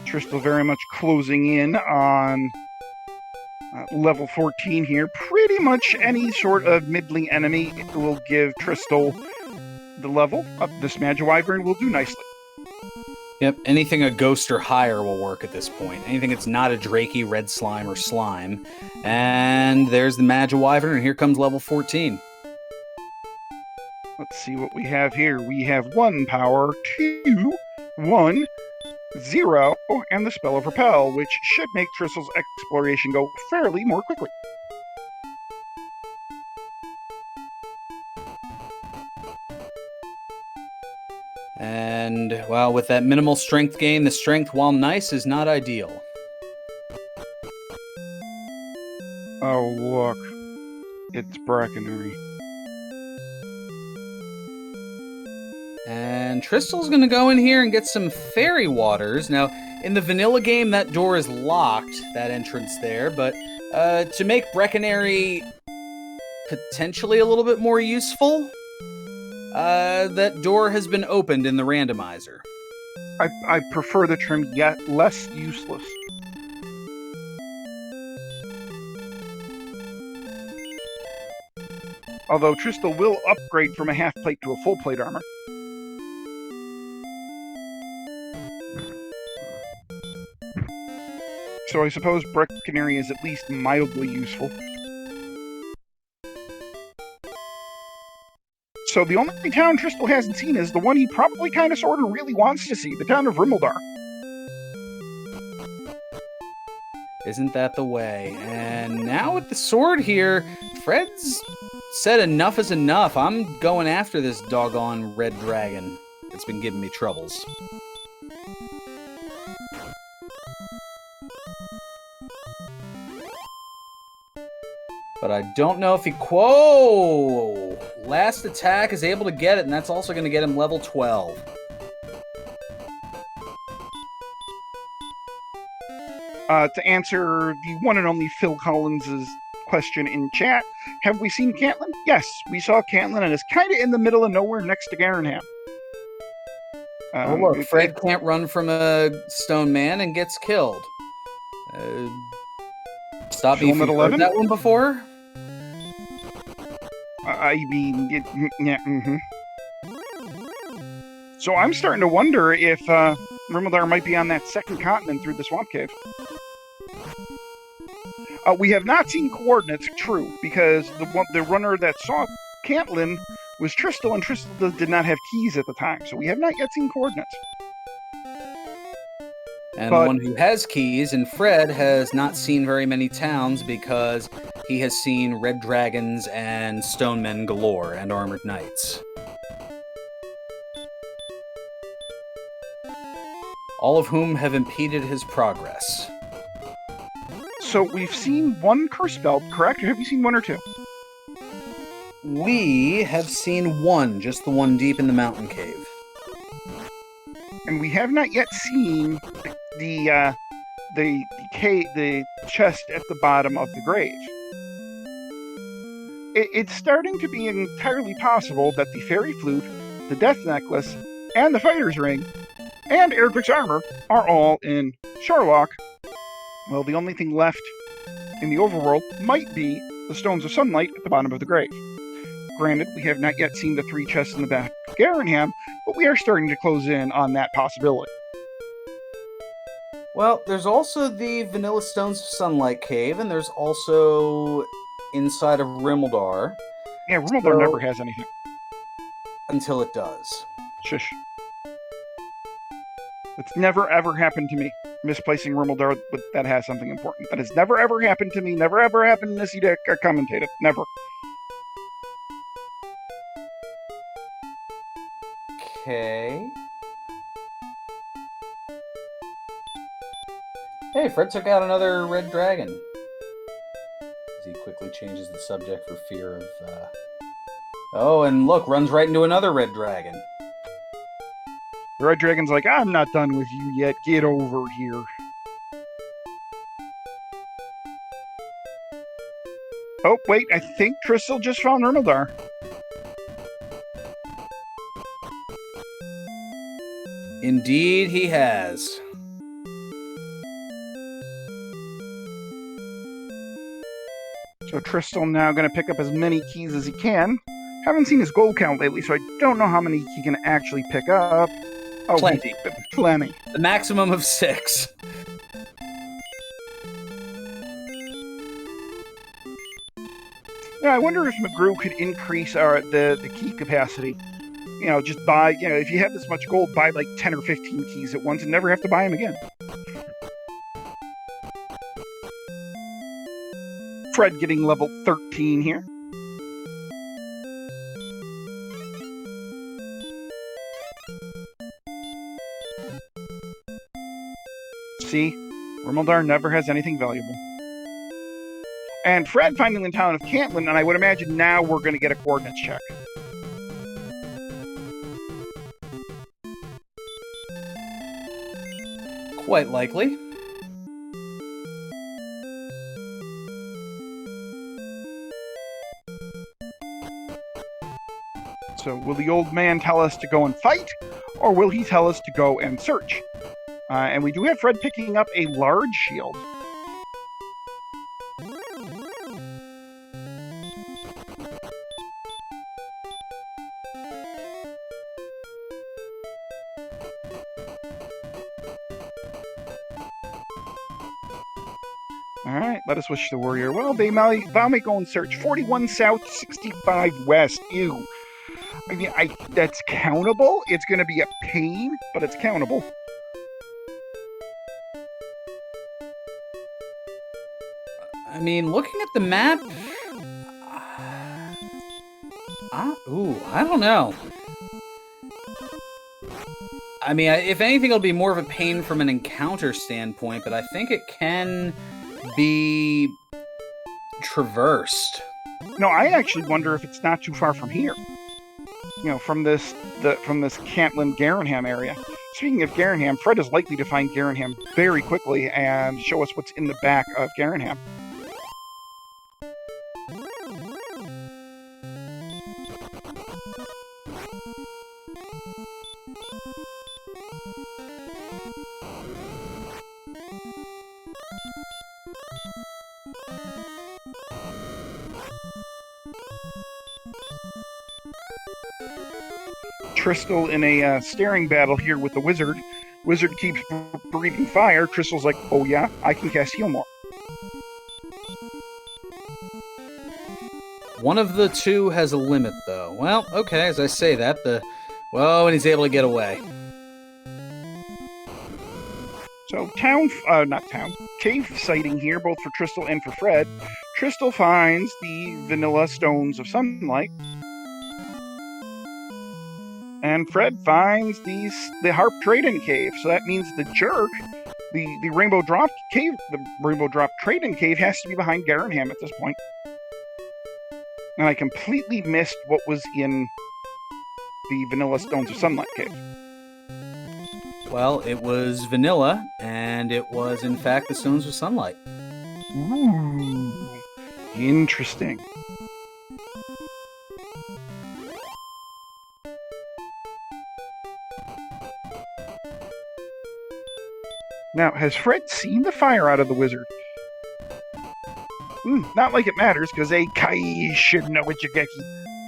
B: Tristal very much closing in on level 14 here. Pretty much any sort of middling enemy will give Tristal the level up. This Magiwyvern will do nicely.
A: Yep, anything a ghost or higher will work at this point. Anything that's not a Drakey, red slime, or slime. And there's the Magiwyvern, and here comes level 14.
B: Let's see what we have here. We have 1 power, 2, 1, 0, and the spell of Repel, which should make Tristal's exploration go fairly more quickly.
A: And, well, with that minimal strength gain, the strength, while nice, is not ideal.
B: Oh, look. It's Brackenary.
A: And Tristal's going to go in here and get some fairy waters. Now, in the vanilla game, that door is locked, that entrance there, but to make Brackenary potentially a little bit more useful, that door has been opened in the randomizer.
B: I prefer the term yet less useless. Although Tristal will upgrade from a half plate to a full plate armor. So I suppose Brackenary is at least mildly useful. So the only town Tristal hasn't seen is the one he probably kind of sort of really wants to see, the town of Rimuldar.
A: Isn't that the way? And now with the sword here, Fred's said enough is enough. I'm going after this doggone red dragon that's been giving me troubles. But I don't know if he... Whoa! Last attack is able to get it, and that's also going to get him level 12.
B: To answer the one and only Phil Collins' question in chat, have we seen Caitlin? Yes, we saw Caitlin, and it's kind of in the middle of nowhere next to Garenham.
A: Oh, look, Fred can't run from a stone man and gets killed. Stop me if you've heard that one before?
B: I mean, yeah, So I'm starting to wonder if Rimuldar might be on that second continent through the swamp cave. We have not seen coordinates, true, because the runner that saw Caitlin was Tristal, and Tristal did not have keys at the time, so we have not yet seen coordinates.
A: And the one who has keys, and Fred, has not seen very many towns because he has seen red dragons and stone men galore and armored knights. All of whom have impeded his progress.
B: So we've seen one curse spell, correct? Or have you seen one or two?
A: We have seen one, just the one deep in the mountain cave.
B: And we have not yet seen the chest at the bottom of the grave. It's starting to be entirely possible that the fairy flute, the death necklace, and the fighter's ring, and Erdrick's armor are all in Sharlock. Well, the only thing left in the overworld might be the Stones of Sunlight at the bottom of the grave. Granted, we have not yet seen the 3 chests in the back of Garenham, but we are starting to close in on that possibility.
A: Well, there's also the Vanilla Stones of Sunlight cave, and there's also inside of Rimuldar.
B: Yeah, Rimuldar never has anything.
A: Until it does.
B: Shush. It's never ever happened to me. Misplacing Rimuldar, but that has something important. That has never ever happened to me. Never ever happened to Nissy to commentate it. Never.
A: Okay. Hey, Fred took out another red dragon. As he quickly changes the subject for fear of... Oh, and look, runs right into another red dragon.
B: The red dragon's like, I'm not done with you yet. Get over here. Oh, wait, I think Tristal just found Rimuldar.
A: Indeed, he has.
B: So Tristal now going to pick up as many keys as he can. Haven't seen his gold count lately, so I don't know how many he can actually pick up. Oh,
A: plenty.
B: Plenty.
A: The maximum of 6.
B: Yeah, I wonder if McGrew could increase the key capacity. You know, just buy, you know, if you have this much gold, buy like 10 or 15 keys at once and never have to buy them again. Fred getting level 13 here. See, Rimuldar never has anything valuable. And Fred finding the town of Cantlin, and I would imagine now we're going to get a coordinates check.
A: Quite likely.
B: So will the old man tell us to go and fight, or will he tell us to go and search? And we do have Fred picking up a large shield. Alright, let us wish the warrior well. Thou may go and search. 41 south, 65 west. Ew. I mean, that's countable. It's going to be a pain, but it's countable.
A: I mean, looking at the map... I don't know. I mean, if anything, it'll be more of a pain from an encounter standpoint, but I think it can be traversed.
B: No, I actually wonder if it's not too far from here. You know, from this Cantlin Garenham area. Speaking of Garenham, Fred is likely to find Garenham very quickly and show us what's in the back of Garenham. Tristal in a staring battle here with the wizard. Wizard keeps breathing fire. Tristal's like, oh yeah, I can cast heal more.
A: One of the two has a limit, though. Well, okay, as I say that, and he's able to get away.
B: So cave sighting here, both for Tristal and for Fred. Tristal finds the vanilla stones of sunlight. And Fred finds the harp trade-in cave. So that means the jerk, the rainbow drop cave, the rainbow drop trade-in cave has to be behind Garenham at this point. And I completely missed what was in the vanilla stones of sunlight cave.
A: Well, it was vanilla, and it was, in fact, the stones of sunlight.
B: Ooh, interesting. Now, has Fred seen the fire out of the wizard? Not like it matters, because a Kai should know Jigeki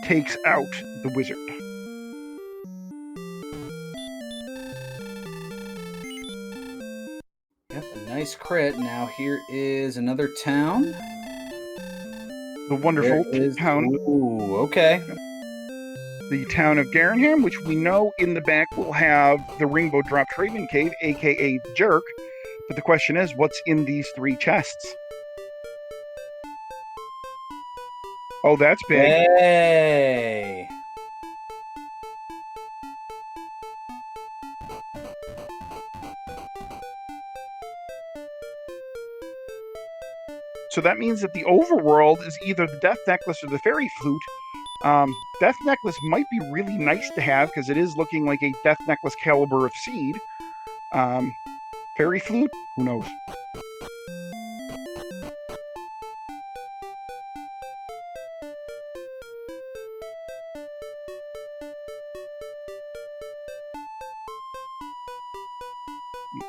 B: takes out the wizard.
A: Yep, a nice crit. Now here is another town.
B: The wonderful town.
A: Ooh, okay.
B: The town of Garenham, which we know in the back will have the Rainbow Drop Trading Cave, aka the Jerk. But the question is, what's in these three chests? Oh, that's big.
A: Hey!
B: So that means that the overworld is either the Death Necklace or the Fairy Flute. Death Necklace might be really nice to have because it is looking like a Death Necklace caliber of seed. Fairy Flute? Who knows?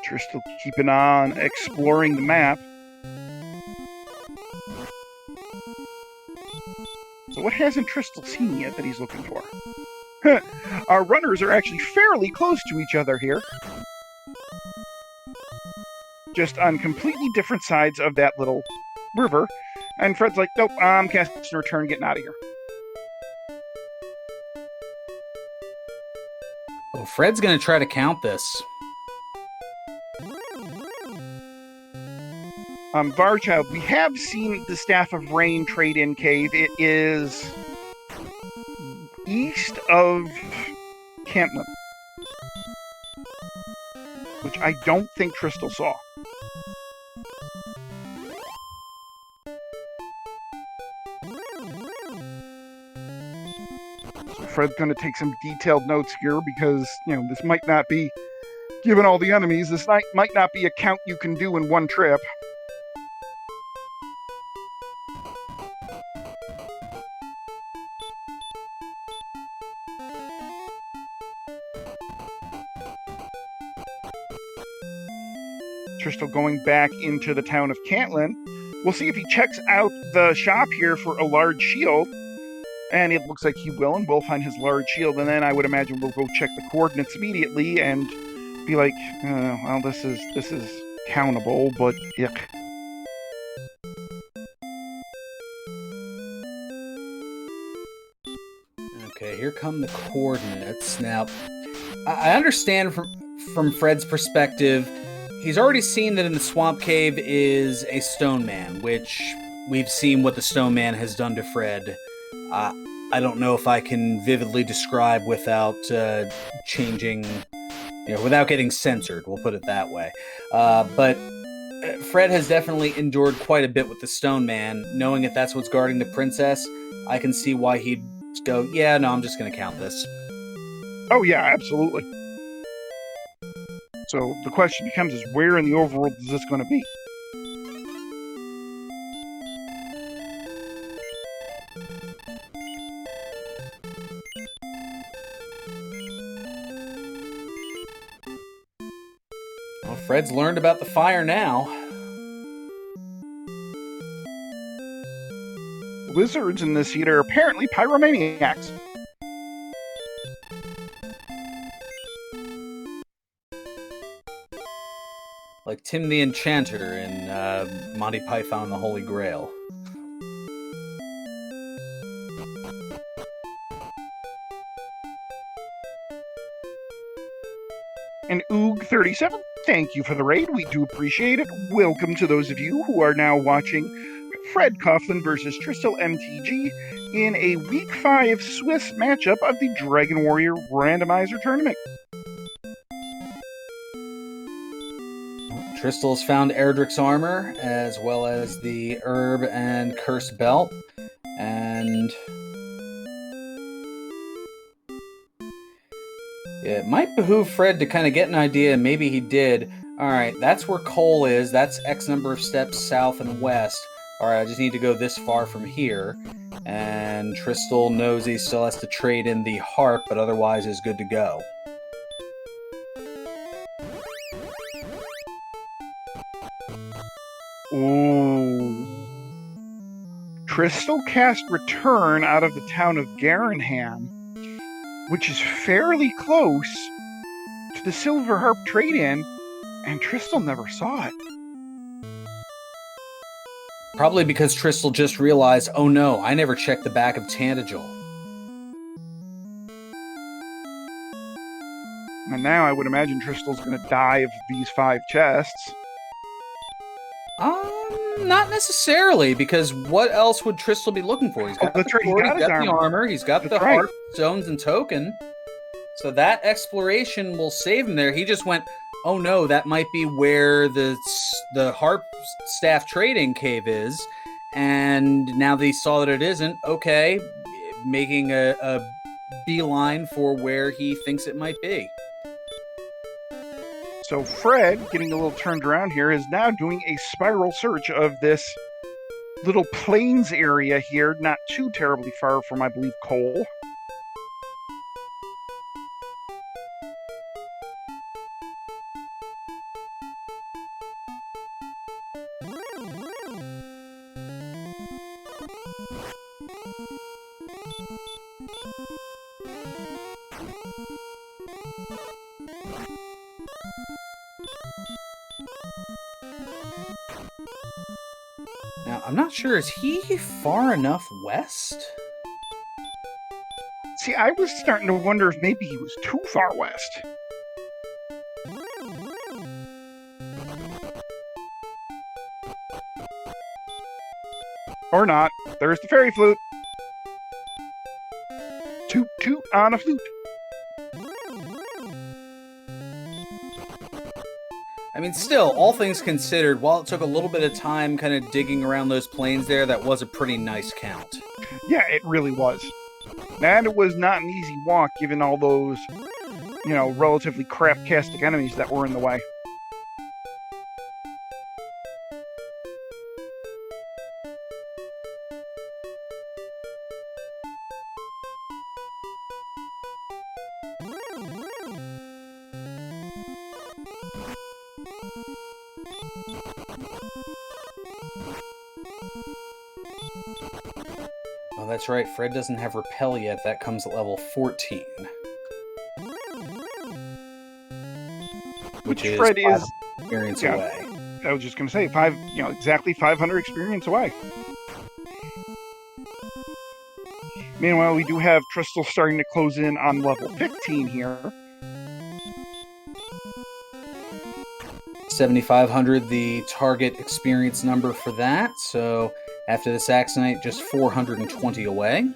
B: Tristal keeping on exploring the map. So what hasn't Tristal seen yet that he's looking for? Our runners are actually fairly close to each other here. Just on completely different sides of that little river. And Fred's like, nope, I'm casting a return, getting out of here.
A: Well, Fred's going to try to count this.
B: Varchild, we have seen the Staff of Rain trade-in cave. It is east of Cantlin, which I don't think Tristal saw. So Fred's going to take some detailed notes here because, this might not be, given all the enemies, this might not be a count you can do in one trip. Tristal going back into the town of Cantlin. We'll see if he checks out the shop here for a large shield. And it looks like he will, and we'll find his large shield. And then I would imagine we'll go check the coordinates immediately and be like, well, this is countable, but yuck.
A: Okay, here come the coordinates. Now, I understand from Fred's perspective, he's already seen that in the Swamp Cave is a Stone Man, which we've seen what the Stone Man has done to Fred. I don't know if I can vividly describe without changing, without getting censored, we'll put it that way. But Fred has definitely endured quite a bit with the Stone Man. Knowing that that's what's guarding the princess, I can see why he'd go, yeah, no, I'm just going to count this.
B: Oh, yeah, absolutely. So the question becomes is where in the overworld is this going to be?
A: Well, Fred's learned about the fire now.
B: Lizards in this heat are apparently pyromaniacs.
A: Like Tim the Enchanter in Monty Python and the Holy Grail.
B: And Oog37, thank you for the raid. We do appreciate it. Welcome to those of you who are now watching Fred Coughlin versus TristalMTG in a Week 5 Swiss matchup of the Dragon Warrior Randomizer tournament.
A: Tristal has found Erdrick's armor, as well as the herb and cursed belt. And it might behoove Fred to kind of get an idea, and maybe he did. Alright, that's where Cole is. That's X number of steps south and west. Alright, I just need to go this far from here. And Tristal knows he still has to trade in the harp, but otherwise is good to go.
B: Ooh. Tristal cast Return out of the town of Garenham, which is fairly close to the Silver Harp trade-in, and Tristal never saw it.
A: Probably because Tristal just realized, oh no, I never checked the back of Tantagel.
B: And now I would imagine Tristal's going to dive these 5 chests.
A: Not necessarily, because what else would Tristal be looking for? He's got the sword, he's got the armor, he's got the harp, stones, and token. So that exploration will save him there. He just went, oh no, that might be where the harp staff trading cave is. And now that he saw that it isn't, okay, making a beeline for where he thinks it might be.
B: So Fred, getting a little turned around here, is now doing a spiral search of this little plains area here, not too terribly far from, I believe, Cole.
A: Now, I'm not sure, is he far enough west?
B: See, I was starting to wonder if maybe he was too far west. Or not. There's the fairy flute. Toot toot on a flute.
A: I mean, still, all things considered, while it took a little bit of time kind of digging around those plains there, that was a pretty nice count.
B: Yeah, it really was. And it was not an easy walk given all those, relatively crap-casting enemies that were in the way.
A: Oh, that's right. Fred doesn't have Repel yet. That comes at level 14. Which is
B: Fred is
A: experience away.
B: I was just going to say, exactly 500 experience away. Meanwhile, we do have Tristal starting to close in on level 15 here.
A: 7,500, the target experience number for that. So after the Saxonite, just 420 away.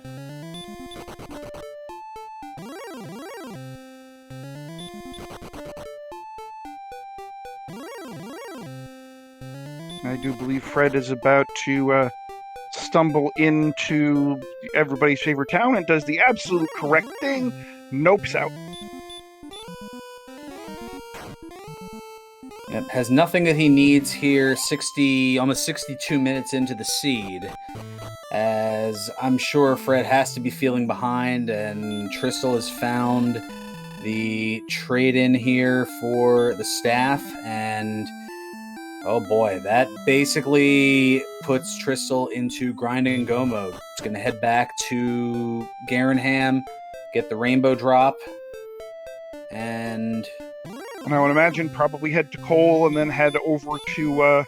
B: I do believe Fred is about to stumble into everybody's favorite town and does the absolute correct thing. Nopes out.
A: Yep, has nothing that he needs here. Almost 62 minutes into the seed. As I'm sure Fred has to be feeling behind, and Tristal has found the trade-in here for the staff, and oh boy, that basically puts Tristal into grind and go mode. It's going to head back to Garenham, get the rainbow drop, and
B: I would imagine probably head to Cole and then head over to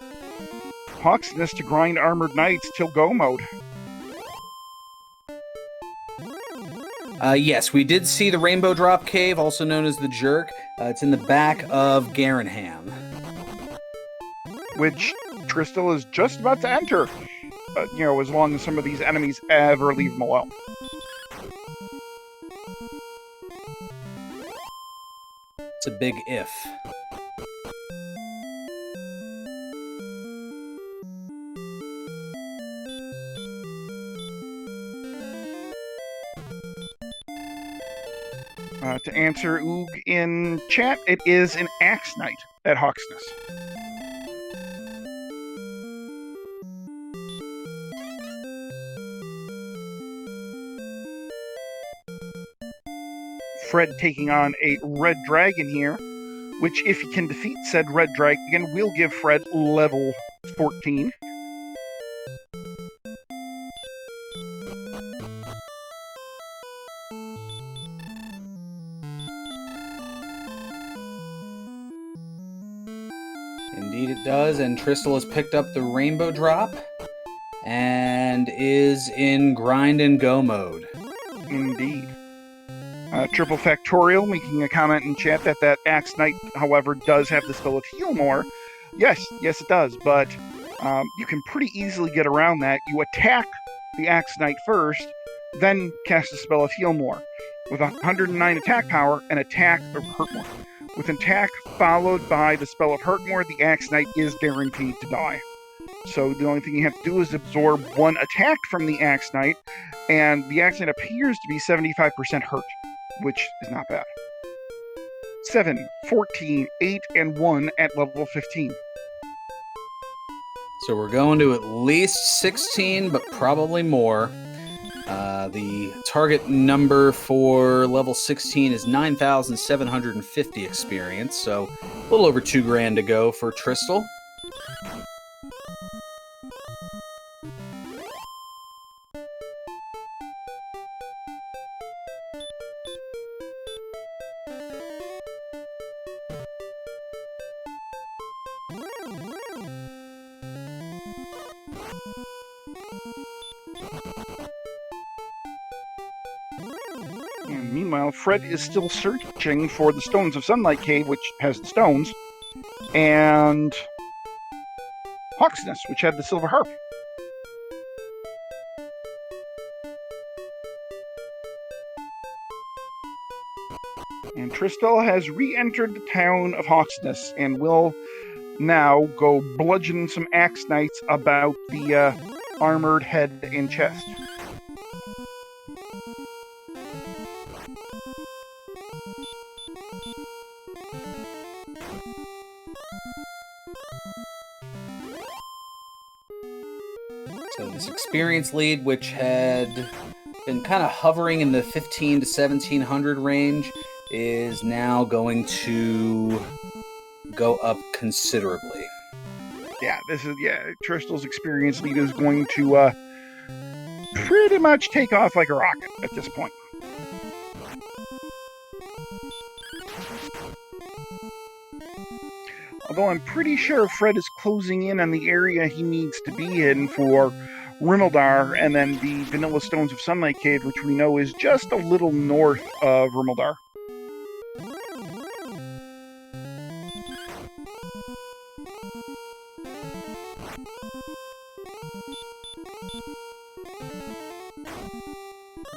B: Hawksness to grind Armored Knights till go mode.
A: Yes, we did see the Rainbow Drop Cave, also known as the Jerk. It's in the back of Garenham,
B: which Tristal is just about to enter, as long as some of these enemies ever leave him alone.
A: It's a big if.
B: To answer Oog in chat, it is an Axe Knight at Hawksness. Fred taking on a red dragon here, which if he can defeat said red dragon will give Fred level 14.
A: Indeed it does, and Tristal has picked up the Rainbow Drop and is in grind and go mode.
B: Indeed. Triple Factorial making a comment in chat that Axe Knight, however, does have the spell of Heal More. Yes, it does, but you can pretty easily get around that. You attack the Axe Knight first, then cast the spell of Heal More. With 109 attack power, and attack or Hurt More. With attack followed by the spell of Hurt More, the Axe Knight is guaranteed to die. So the only thing you have to do is absorb one attack from the Axe Knight, and the Axe Knight appears to be 75% hurt, which is not bad. 7, 14, 8, and 1 at level 15.
A: So we're going to at least 16, but probably more. The target number for level 16 is 9,750 experience, so a little over $2,000 to go for Tristal.
B: And meanwhile, Fred is still searching for the Stones of Sunlight Cave, which has the stones, and Hawksness, which had the silver harp. And Tristal has re-entered the town of Hawksness and will now go bludgeon some axe knights about the armored head and chest.
A: So this experience lead, which had been kind of hovering in the 15 to 1700 range, is now going to go up considerably.
B: Yeah, Tristal's experience lead is going to pretty much take off like a rocket at this point. Although I'm pretty sure Fred is closing in on the area he needs to be in for Rimildar and then the Vanilla Stones of Sunlight Cave, which we know is just a little north of Rimildar.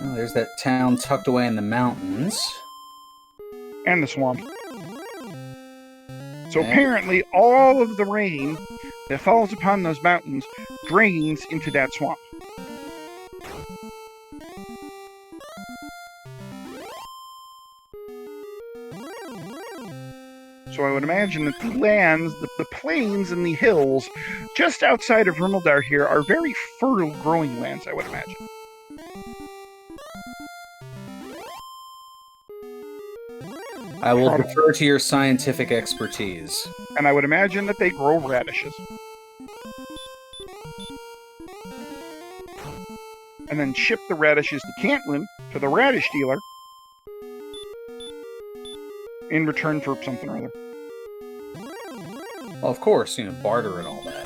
A: Oh, there's that town tucked away in the mountains.
B: And the swamp. So apparently all of the rain that falls upon those mountains drains into that swamp. So I would imagine that the lands, the plains and the hills just outside of Rimildar here are very fertile growing lands, I would imagine.
A: I will defer to your scientific expertise.
B: And I would imagine that they grow radishes. And then ship the radishes to Cantlin, to the radish dealer, in return for something or other.
A: Well, of course, barter and all that.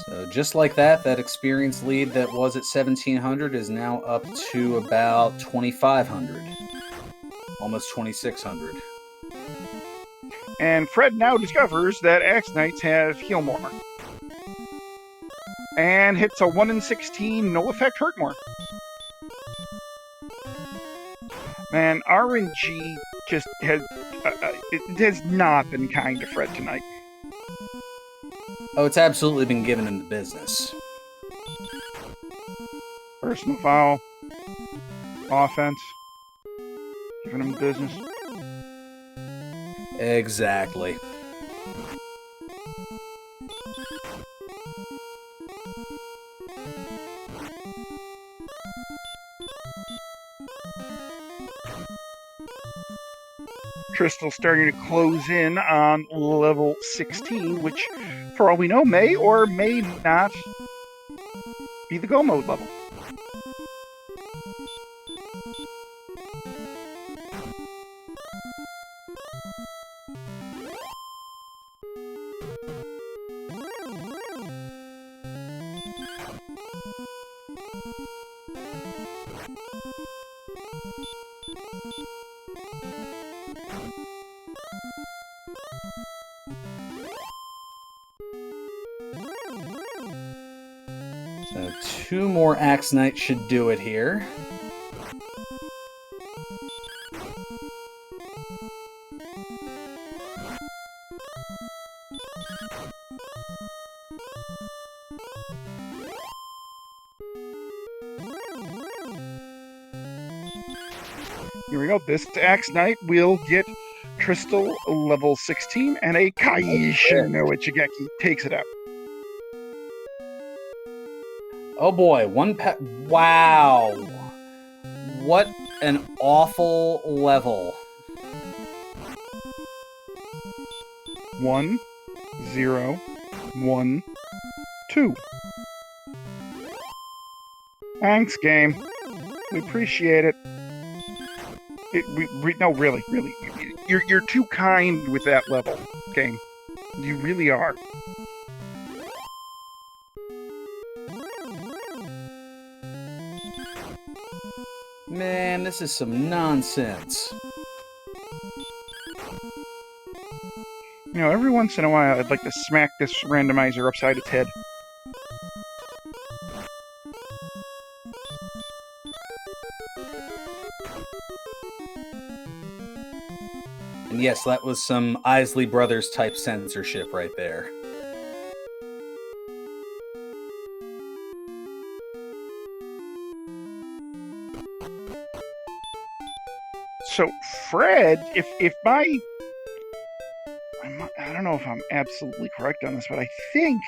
A: So just like that experience lead that was at 1700 is now up to about 2500. Almost 2600.
B: And Fred now discovers that Axe Knights have Heal More. And hits a 1 in 16 no effect hurt more. Man, RNG just has it has not been kind to Fred tonight.
A: Oh, it's absolutely been given him the business.
B: Personal foul, offense, giving him the business.
A: Exactly.
B: Tristal starting to close in on level 16, which, for all we know, may or may not be the go mode level.
A: So 2 more Axe Knights should do it here.
B: Here we go. This Axe Knight will get Tristal level 16 and a Kaishin no Ichigeki takes it out.
A: Oh boy, wow. What an awful level.
B: 1, 0, 1, 2. Thanks, game. We appreciate it. No, really. You're too kind with that level, game. You really are.
A: Man, this is some nonsense.
B: You know, every once in a while, I'd like to smack this randomizer upside its head.
A: And yes, that was some Isley Brothers type censorship right there.
B: So, Fred, if I don't know if I'm absolutely correct on this, but I think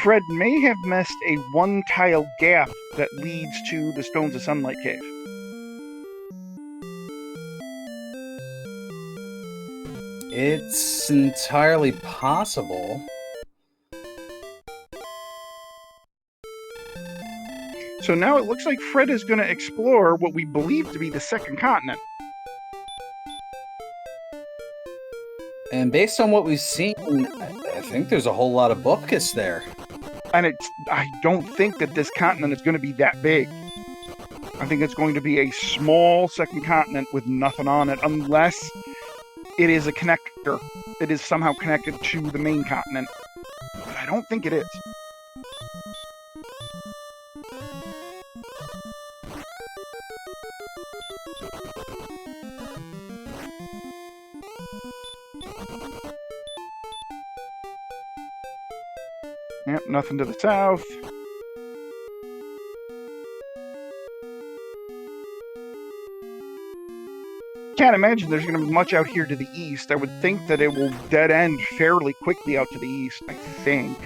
B: Fred may have missed a one-tile gap that leads to the Stones of Sunlight Cave.
A: It's entirely possible.
B: So now it looks like Fred is going to explore what we believe to be the second continent.
A: And based on what we've seen, I think there's a whole lot of bupkis there.
B: And I don't think that this continent is going to be that big. I think it's going to be a small second continent with nothing on it, unless it is a connector. It is somehow connected to the main continent. But I don't think it is. Yep, nothing to the south. Can't imagine there's going to be much out here to the east. I would think that it will dead end fairly quickly out to the east, I think.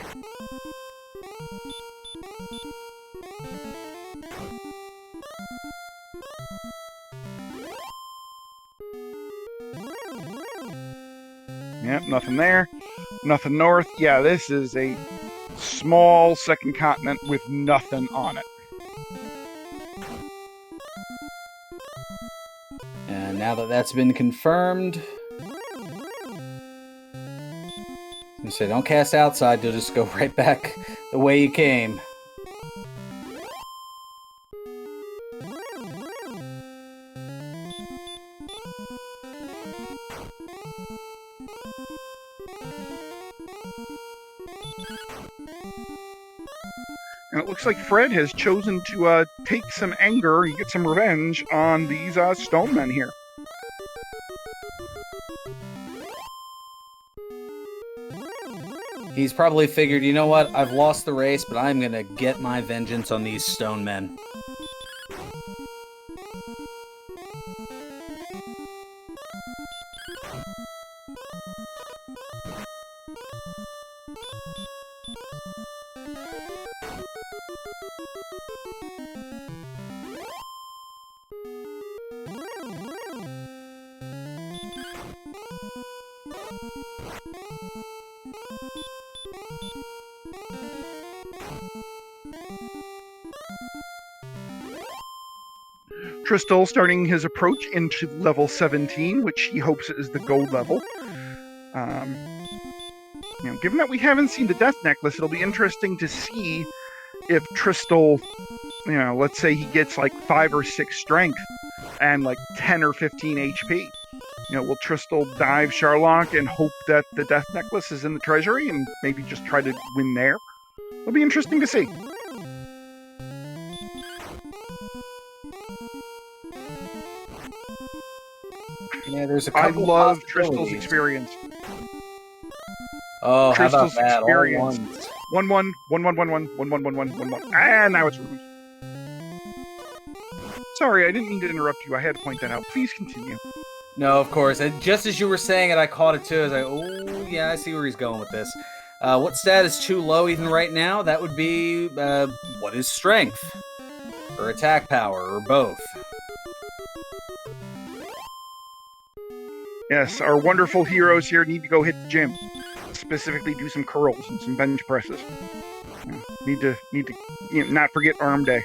B: Yep, nothing there. Nothing north. Yeah, this is a small second continent with nothing on it.
A: And now that that's been confirmed, you say don't cast outside, you'll just go right back the way you came.
B: And it looks like Fred has chosen to take some anger and get some revenge on these stone men here.
A: He's probably figured, you know what, I've lost the race, but I'm gonna get my vengeance on these stone men.
B: Tristal starting his approach into level 17, which he hopes is the gold level. Given that we haven't seen the Death Necklace, it'll be interesting to see if Tristal, let's say he gets like 5 or 6 strength and like 10 or 15 HP. Will Tristal dive Sharlock and hope that the Death Necklace is in the treasury and maybe just try to win there? It'll be interesting to see.
A: Yeah, there's a couple.
B: I love Tristal's experience.
A: Oh,
B: Tristal's
A: how about that?
B: experience.
A: All ones.
B: 1-1, 1-1, 1-1, 1-1, 1-1, 1-1. And now it's ruined. Sorry, I didn't mean to interrupt you. I had to point that out. Please continue.
A: No, of course. And just as you were saying it, I caught it too. I was like, oh, yeah, I see where he's going with this. What stat is too low even right now? That would be, what is strength? Or attack power, or both?
B: Yes, our wonderful heroes here need to go hit the gym. Specifically do some curls and some bench presses. Need to not forget arm day.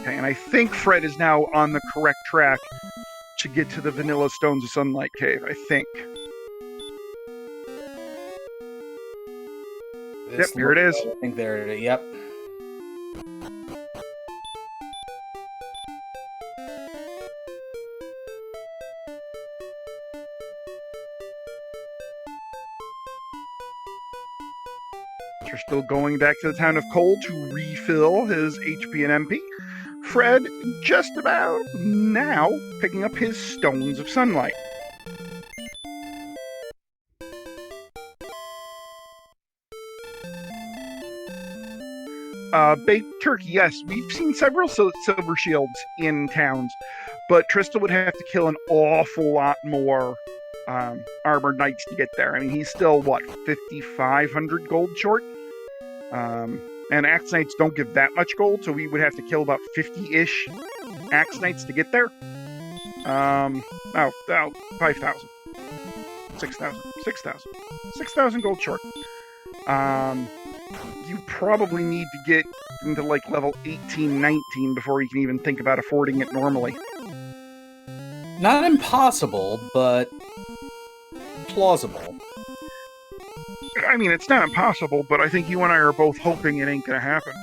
B: Okay, and I think Fred is now on the correct track to get to the Vanilla Stones of Sunlight Cave, I think. Yep, here it is.
A: I think there it is. Yep.
B: You're still going back to the town of Cole to refill his HP and MP. Fred just about now picking up his Stones of Sunlight. Baked turkey, yes, we've seen several silver shields in towns, but Tristal would have to kill an awful lot more armored knights to get there. I mean, he's still, what, 5,500 gold short? And Axe Knights don't give that much gold, so we would have to kill about 50-ish Axe Knights to get there. 5,000. 6,000 gold short. You probably need to get into like level 18, 19 before you can even think about affording it normally.
A: Not impossible, but plausible.
B: I mean, it's not impossible, but I think you and I are both hoping it ain't gonna happen.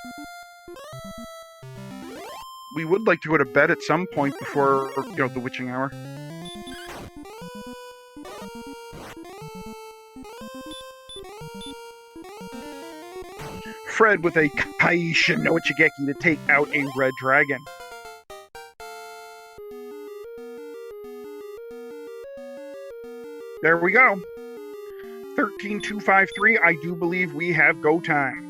B: We would like to go to bed at some point before, the witching hour. Fred with a Kaisha no Chigeki to take out a red dragon. There we go. 13,253. I do believe we have go time.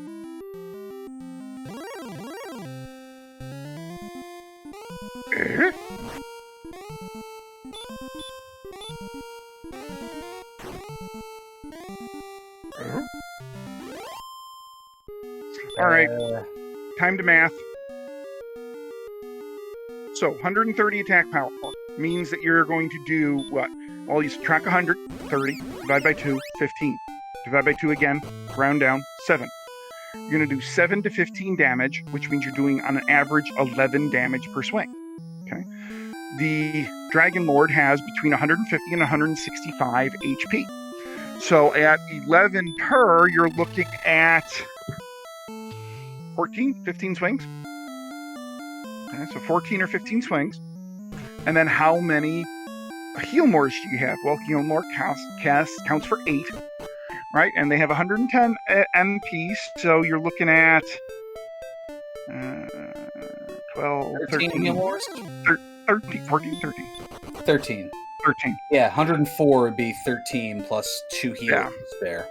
B: All right, time to math. So 130 attack power means that you're going to do what? Well, you subtract 100, 30, divide by 2, 15. Divide by 2 again, round down, 7. You're going to do 7 to 15 damage, which means you're doing on an average 11 damage per swing. Okay. The Dragon Lord has between 150 and 165 HP. So at 11 per, you're looking at 15 swings. Okay, so 14 or 15 swings. And then how many Healmores do you have? Well, Healmore counts for 8, right? And they have 110 MPs, so you're looking at 12, 13.
A: Healmores?
B: 13, 14, 13.
A: 13.
B: 13.
A: Yeah, 104 would be 13 plus 2 heals there.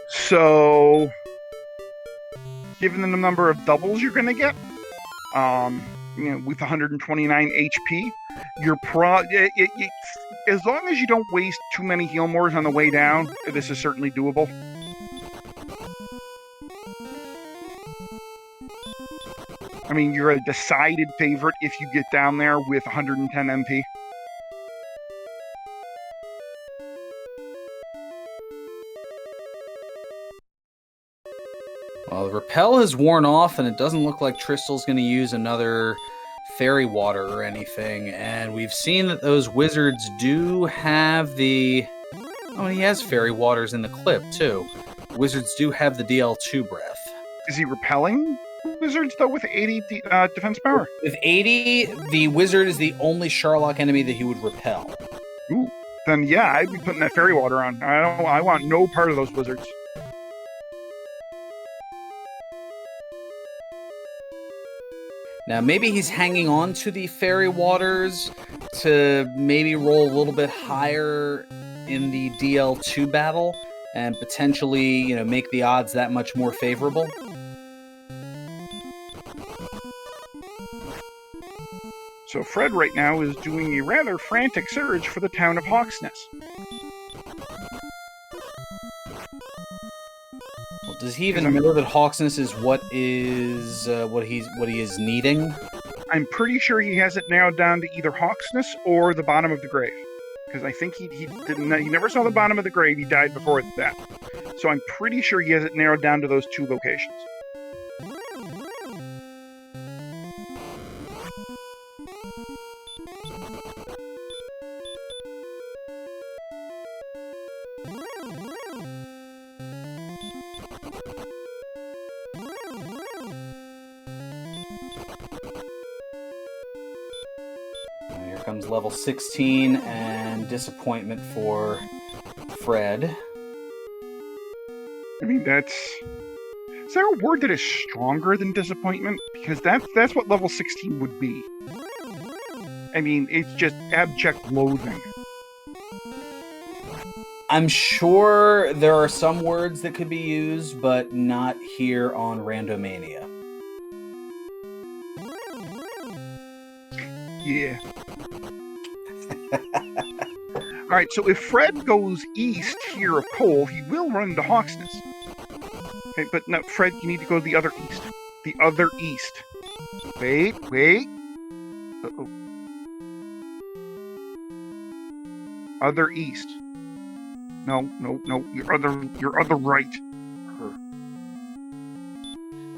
B: So, given the number of doubles you're going to get, with 129 HP, you're as long as you don't waste too many Healmores on the way down, this is certainly doable. I mean, you're a decided favorite if you get down there with 110 MP.
A: Well, the repel has worn off, and it doesn't look like Tristal's going to use another fairy water or anything. And we've seen that those wizards do have the... Oh, he has fairy waters in the clip, too. The wizards do have the DL2 breath.
B: Is he repelling wizards, though, with 80 defense power?
A: With 80, the wizard is the only Sherlock enemy that he would repel.
B: Ooh. Then, yeah, I'd be putting that fairy water on. I want no part of those wizards.
A: Now, maybe he's hanging on to the fairy waters to maybe roll a little bit higher in the DL2 battle and potentially, make the odds that much more favorable.
B: So Fred right now is doing a rather frantic search for the town of Hawksness.
A: Well, does he even know that Hawksness is what he is needing?
B: I'm pretty sure he has it narrowed down to either Hawksness or the bottom of the grave. Because I think he never saw the bottom of the grave. He died before that. So I'm pretty sure he has it narrowed down to those two locations.
A: Here comes level 16 and disappointment for Fred.
B: I mean, is there a word that is stronger than disappointment? Because that's what level 16 would be. I mean, it's just abject loathing.
A: I'm sure there are some words that could be used, but not here on Randomania.
B: Yeah. Alright, so if Fred goes east here of Cole, he will run into Hawksness. Okay, but no, Fred, you need to go to the other east. The other east. Wait. Uh-oh. Other east. No, your other right.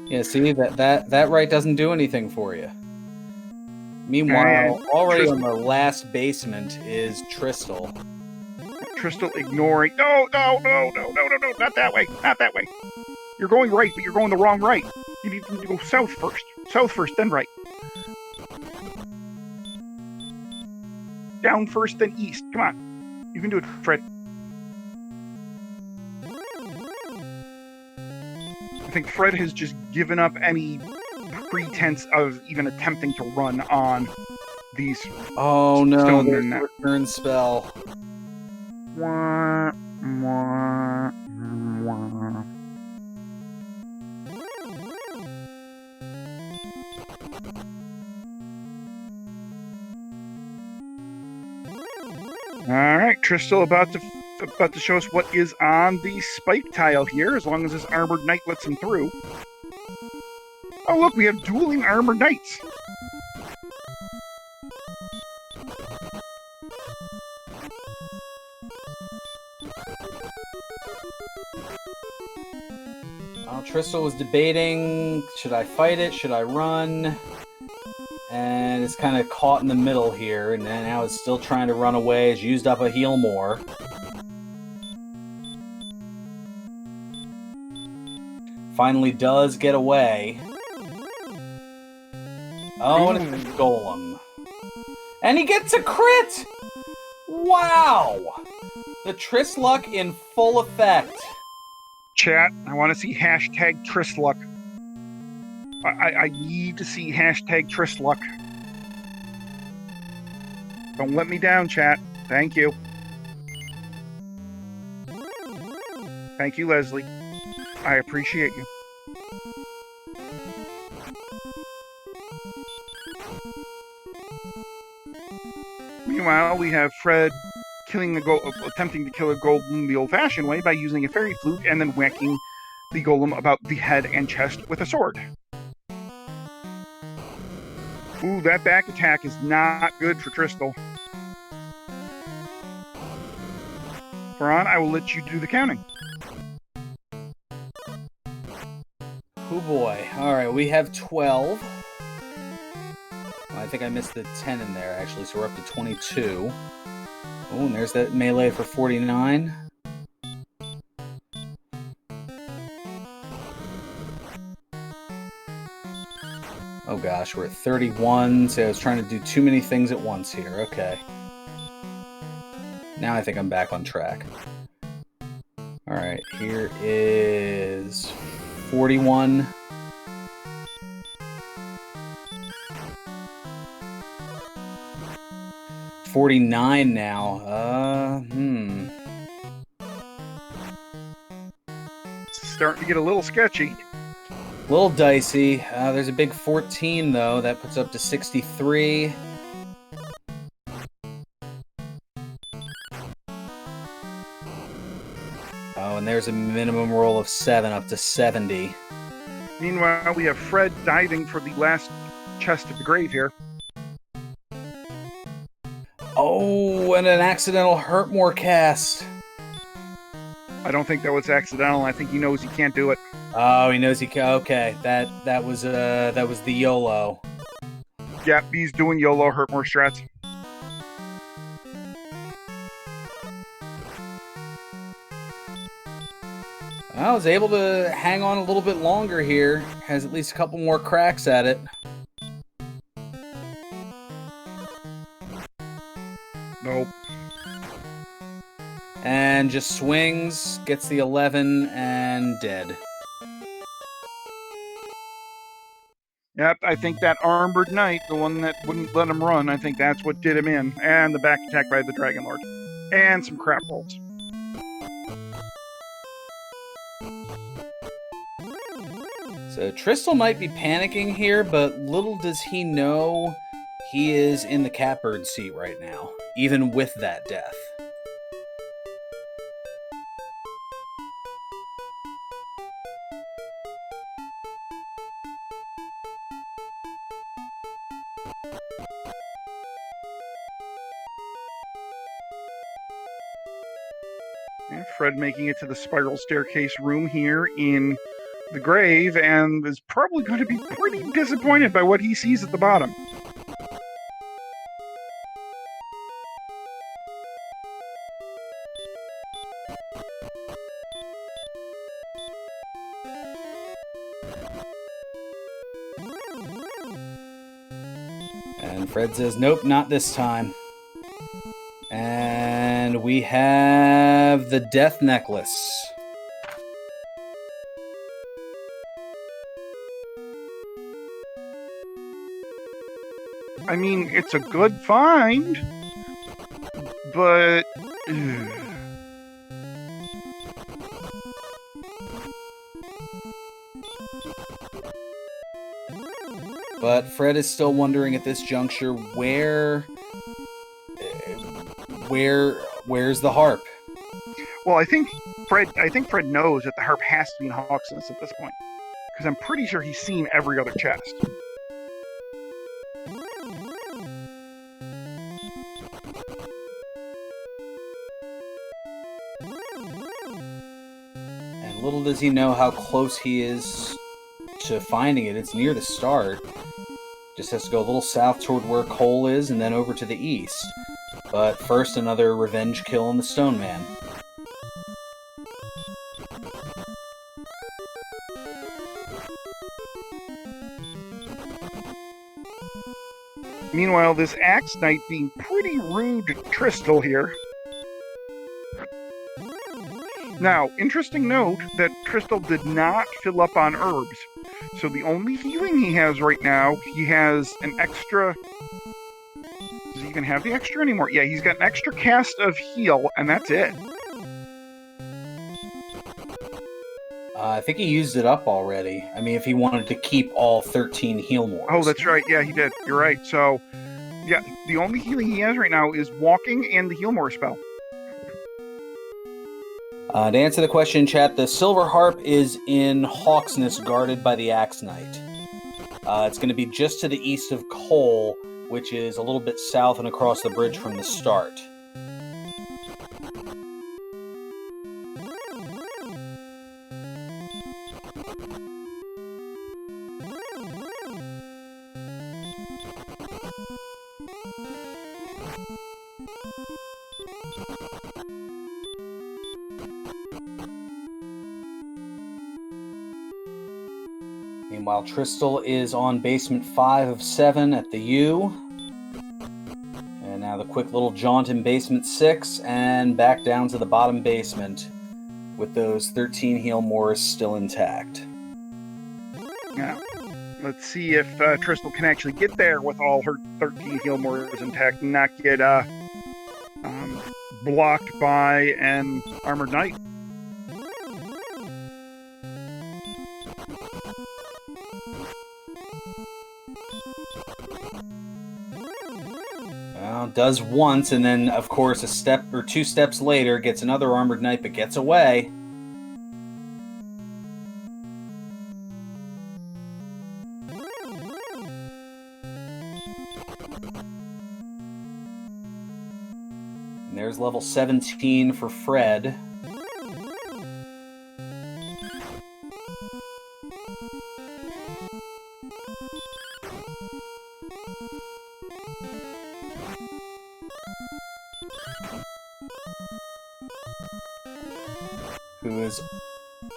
A: Yeah, see, that right doesn't do anything for you. Meanwhile, already on the last basement is Tristal.
B: Tristal ignoring. No, not that way. Not that way. You're going right, but you're going the wrong right. You need to go south first. South first, then right. Down first, then east. Come on. You can do it, Fred. I think Fred has just given up any pretense of even attempting to run on these.
A: Oh no, there's a return spell.
B: Wah, wah, wah. Alright, Tristal about to show us what is on the spike tile here, as long as this armored knight lets him through. Oh look, we have dueling armored knights!
A: Tristal was debating, should I fight it, should I run? And it's kind of caught in the middle here, and then now it's still trying to run away. It's used up a heal more. Finally does get away. Oh, and it's a golem. And he gets a crit! Wow! The Tristluck in full effect.
B: Chat, I want to see hashtag Tristluck. I need to see hashtag Tristluck. Don't let me down, chat. Thank you. Thank you, Leslie. I appreciate you. Meanwhile, we have Fred attempting to kill a golem the old-fashioned way by using a fairy flute and then whacking the golem about the head and chest with a sword. Ooh, that back attack is not good for Tristal. Faran, I will let you do the counting.
A: Oh boy. Alright, we have 12. I think I missed the 10 in there, actually, so we're up to 22. Oh, and there's that melee for 49. Oh gosh, we're at 31, so I was trying to do too many things at once here. Okay. Now I think I'm back on track. Alright, here is 41. $49 now.
B: It's starting to get a little sketchy.
A: Little dicey. There's a big 14, though. That puts up to 63. there's a minimum roll of 7 up to 70.
B: Meanwhile, we have Fred diving for the last chest of the grave here.
A: Oh, and an accidental Hurtmore cast.
B: I don't think that was accidental. I think he knows he can't do it.
A: Oh, he knows he can. Okay, that was the YOLO.
B: Yep, he's doing YOLO Hurtmore strats.
A: I was able to hang on a little bit longer here. Has at least a couple more cracks at it.
B: Nope.
A: And just swings, gets the 11, and dead.
B: Yep, I think that Armored Knight, the one that wouldn't let him run, I think that's what did him in. And the back attack by the Dragon Lord. And some crap rolls.
A: So Tristal might be panicking here, but little does he know he is in the catbird seat right now, even with that death.
B: And Fred making it to the spiral staircase room here in the grave, and is probably going to be pretty disappointed by what he sees at the bottom.
A: And Fred says, nope, not this time. And we have the Death Necklace.
B: I mean, it's a good find, but...
A: But Fred is still wondering at this juncture where's the harp?
B: Well, I think Fred knows that the harp has to be in Hawksness at this point, because I'm pretty sure he's seen every other chest.
A: And little does he know how close he is to finding it. It's near the start. Just has to go a little south toward where Cole is and then over to the east. But first, another revenge kill on the Stone Man.
B: Meanwhile, this Axe Knight being pretty rude to Tristal here. Now, interesting note that Tristal did not fill up on herbs. So the only healing he has right now, he has an extra... Does he even have the extra anymore? Yeah, he's got an extra cast of heal, and that's it.
A: I think he used it up already. I mean, if he wanted to keep all 13 heal mores.
B: Oh, that's right. Yeah, he did. You're right. So, yeah, the only healing he has right now is walking and the heal more spell.
A: To answer the question in chat, the Silver Harp is in Hawksness, guarded by the Axe Knight. It's going to be just to the east of Cole, which is a little bit south and across the bridge from the start. Meanwhile, Tristal is on basement 5 of 7 at the U. And now the quick little jaunt in basement 6 and back down to the bottom basement with those 13 heal mores still intact.
B: Now, let's see if Tristal can actually get there with all her 13 heal mores intact and not get blocked by an Armored Knight.
A: Does once, and then, of course, a step or 2 steps later, gets another Armored Knight, but gets away. There's level 17 for Fred. Who is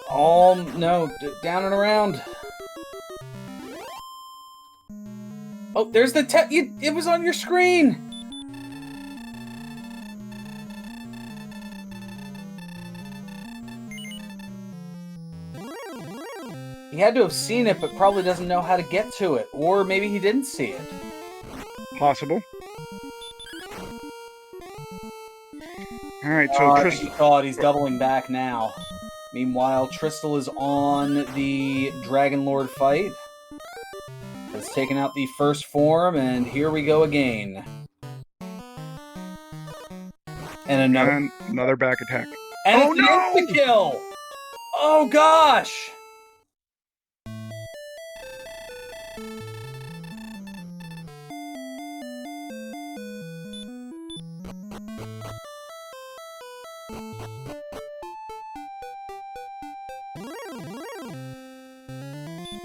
A: all down and around. Oh, there's the it was on your screen. He had to have seen it, but probably doesn't know how to get to it. Or maybe he didn't see it.
B: Possible. Alright, so
A: He thought he's doubling back now. Meanwhile, Tristal is on the Dragon Lord fight. Has taken out the first form, and here we go again. And
B: another back attack.
A: And it's an insta-kill! Oh gosh!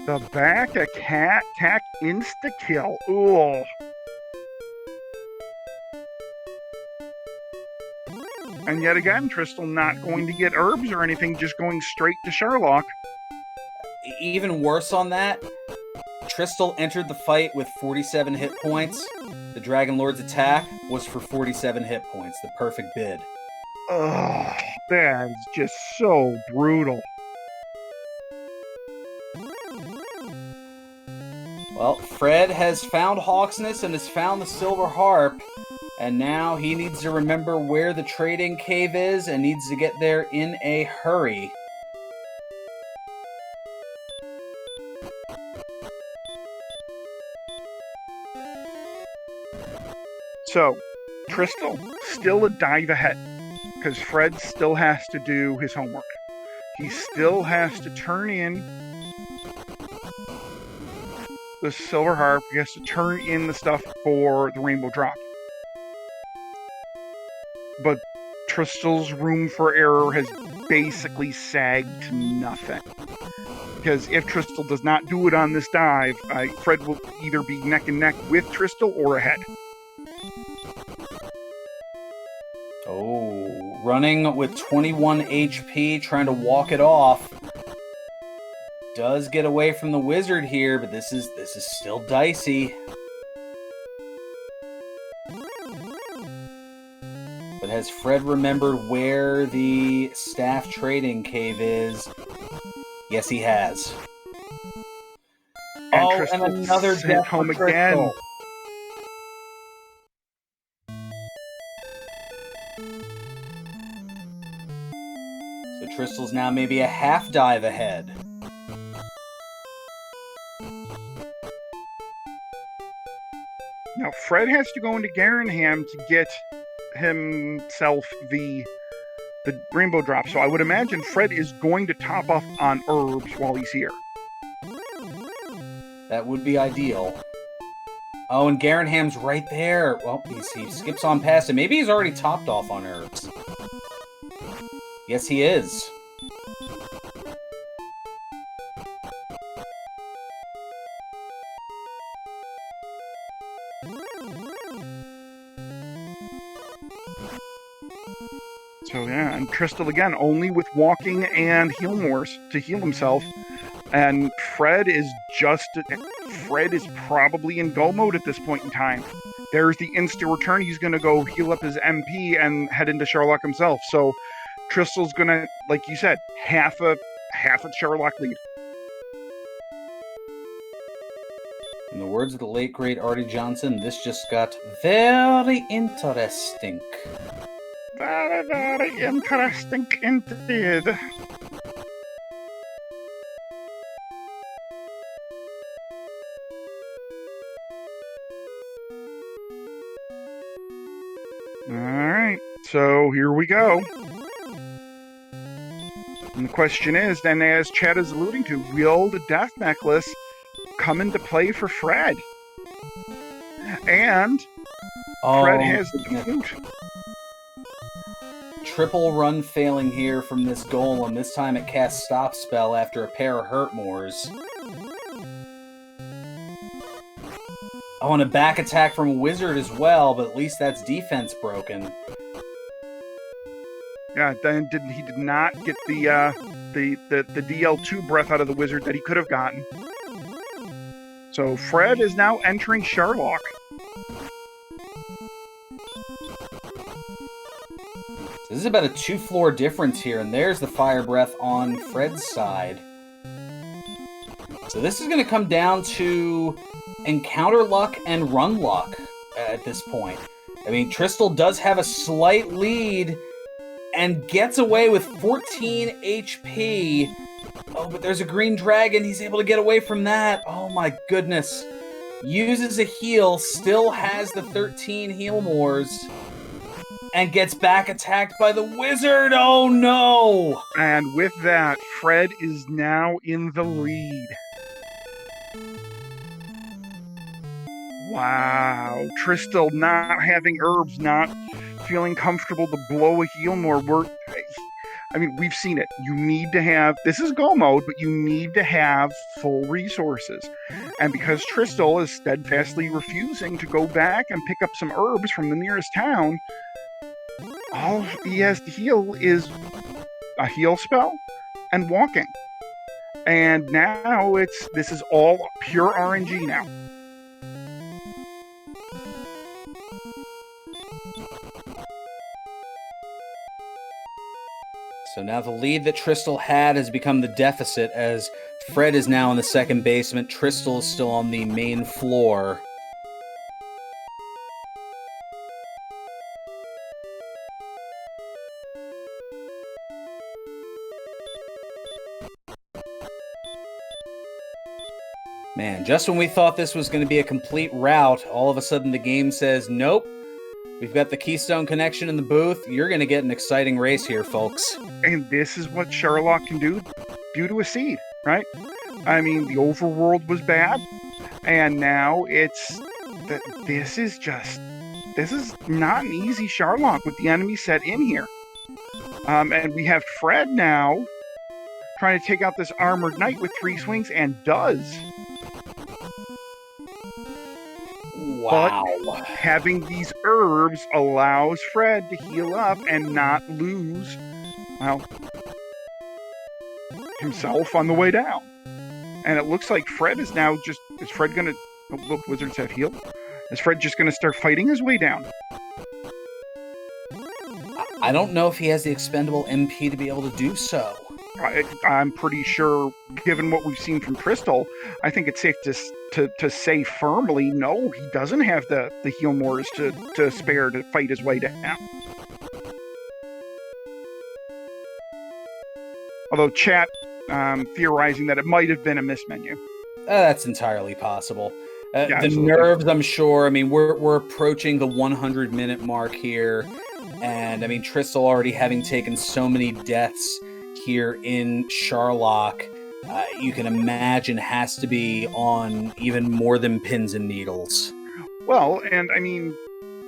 B: The back attack insta-kill. Ooh. And yet again, Tristal not going to get herbs or anything, just going straight to Sherlock.
A: Even worse on that, Tristal entered the fight with 47 hit points. The Dragon Lord's attack was for 47 hit points, the perfect bid.
B: Ugh, that is just so brutal.
A: Well, Fred has found Hawksness and has found the Silver Harp, and now he needs to remember where the trading cave is and needs to get there in a hurry.
B: So, Tristal, still a dive ahead, because Fred still has to do his homework. He still has to turn in the Silver Harp. He has to turn in the stuff for the Rainbow Drop. But Tristal's room for error has basically sagged to nothing. Because if Tristal does not do it on this dive, Fred will either be neck and neck with Tristal or ahead.
A: Oh, running with 21 HP, trying to walk it off. Does get away from the wizard here, but this is still dicey. But has Fred remembered where the staff trading cave is? Yes, he has.
B: And
A: and another death
B: home
A: for
B: again.
A: Tristal. So Tristal's now maybe a half dive ahead.
B: Now, Fred has to go into Garanham to get himself the Rainbow Drop, so I would imagine Fred is going to top off on herbs while he's here.
A: That would be ideal. Oh, and Garanham's right there. Well, he skips on past it. Maybe he's already topped off on herbs. Yes, he is.
B: So yeah, and Tristal again, only with walking and heal mores to heal himself. And Fred is probably in go mode at this point in time. There's the instant return. He's going to go heal up his MP and head into Sherlock himself. So Tristal's going to, like you said, half a Sherlock lead.
A: In the words of the late great Artie Johnson, this just got very interesting.
B: Very, very interesting indeed. Alright, so here we go. And the question is, then as Chad is alluding to, will the Death Necklace come into play for Fred? And Fred has the flute.
A: triple run failing here from this Golem. This time it casts Stop Spell after a pair of Hurtmores. Oh, and a back attack from a Wizard as well, but at least that's defense broken.
B: Yeah, then he did not get the DL2 breath out of the Wizard that he could have gotten. So Fred is now entering Sherlock.
A: This is about a 2-floor difference here, and there's the Fire Breath on Fred's side. So this is going to come down to encounter luck and run luck at this point. I mean, Tristal does have a slight lead and gets away with 14 HP. Oh, but there's a green dragon. He's able to get away from that. Oh my goodness. Uses a heal, still has the 13 heal mores, and gets back attacked by the Wizard. Oh no!
B: And with that, Fred is now in the lead. Wow. Tristal not having herbs, not feeling comfortable to blow a heal more. I mean, we've seen it. You need to have, this is go mode, but you need to have full resources. And because Tristal is steadfastly refusing to go back and pick up some herbs from the nearest town, all he has to heal is a heal spell and walking. And now this is all pure RNG now.
A: So now the lead that Tristal had has become the deficit, as Fred is now in the second basement. Tristal is still on the main floor. Man, just when we thought this was going to be a complete rout, all of a sudden the game says, nope. We've got the Keystone Connection in the booth. You're going to get an exciting race here, folks.
B: And this is what Sherlock can do to a seed, right? I mean, the overworld was bad, and now this is not an easy Sherlock with the enemy set in here. And we have Fred now trying to take out this Armored Knight with 3 swings, and does.
A: Wow.
B: But having these herbs allows Fred to heal up and not lose, well, himself on the way down. And it looks like Fred is now just, is Fred going to, oh, look, Wizards have healed. Is Fred just going to start fighting his way down?
A: I don't know if he has the expendable MP to be able to do so.
B: I'm pretty sure, given what we've seen from Tristal, I think it's safe to say firmly, no, he doesn't have the heal mores to spare to fight his way down. Although chat theorizing that it might have been a mismenu.
A: That's entirely possible.
B: Yeah,
A: the
B: absolutely.
A: nerves, I'm sure. I mean, we're approaching the 100-minute mark here, and I mean, Tristal already having taken so many deaths here in Sherlock, you can imagine has to be on even more than pins and needles.
B: Well, and I mean,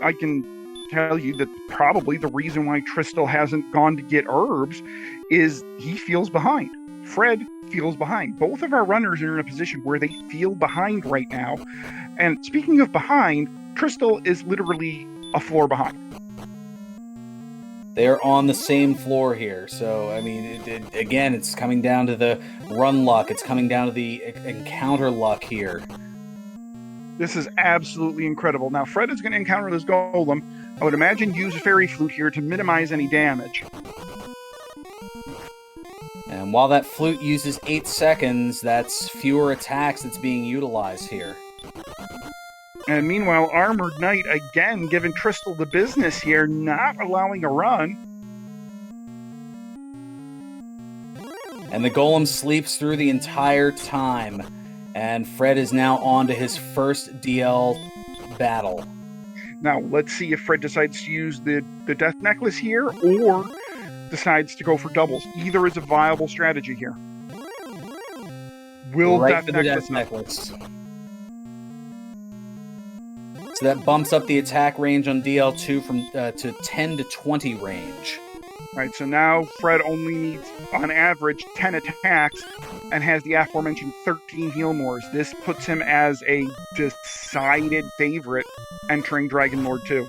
B: I can tell you that probably the reason why Tristal hasn't gone to get herbs is he feels behind. Fred feels behind. Both of our runners are in a position where they feel behind right now. And speaking of behind, Tristal is literally a floor behind.
A: They're on the same floor here. So, I mean, again, it's coming down to the run luck. It's coming down to the encounter luck here.
B: This is absolutely incredible. Now, Fred is going to encounter this golem. I would imagine use a fairy flute here to minimize any damage.
A: And while that flute uses 8 seconds, that's fewer attacks that's being utilized here.
B: And meanwhile, Armored Knight, again, giving Tristal the business here, not allowing a run.
A: And the golem sleeps through the entire time. And Fred is now on to his first DL battle.
B: Now, let's see if Fred decides to use the Death Necklace here, or decides to go for doubles. Either is a viable strategy here. Will
A: Right
B: Death
A: for the
B: Necklace...
A: Death Necklace. So that bumps up the attack range on DL2 from to 10 to 20 range.
B: All right, so now Fred only needs, on average, 10 attacks and has the aforementioned 13 heal mores. This puts him as a decided favorite entering Dragon Lord 2.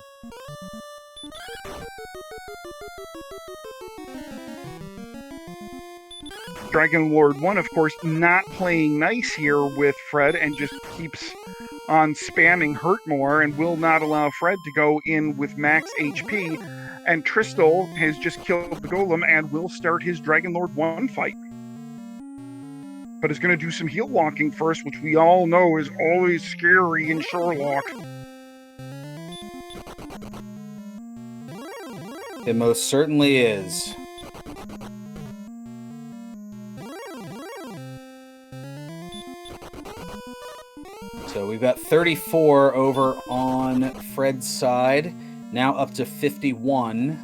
B: Dragon Lord 1, of course, not playing nice here with Fred and just keeps on spamming Hurtmore and will not allow Fred to go in with max HP. And Tristal has just killed the Golem and will start his Dragon Lord 1 fight. But is going to do some heal walking first, which we all know is always scary in Sherlock.
A: It most certainly is. So we've got 34 over on Fred's side, now up to 51.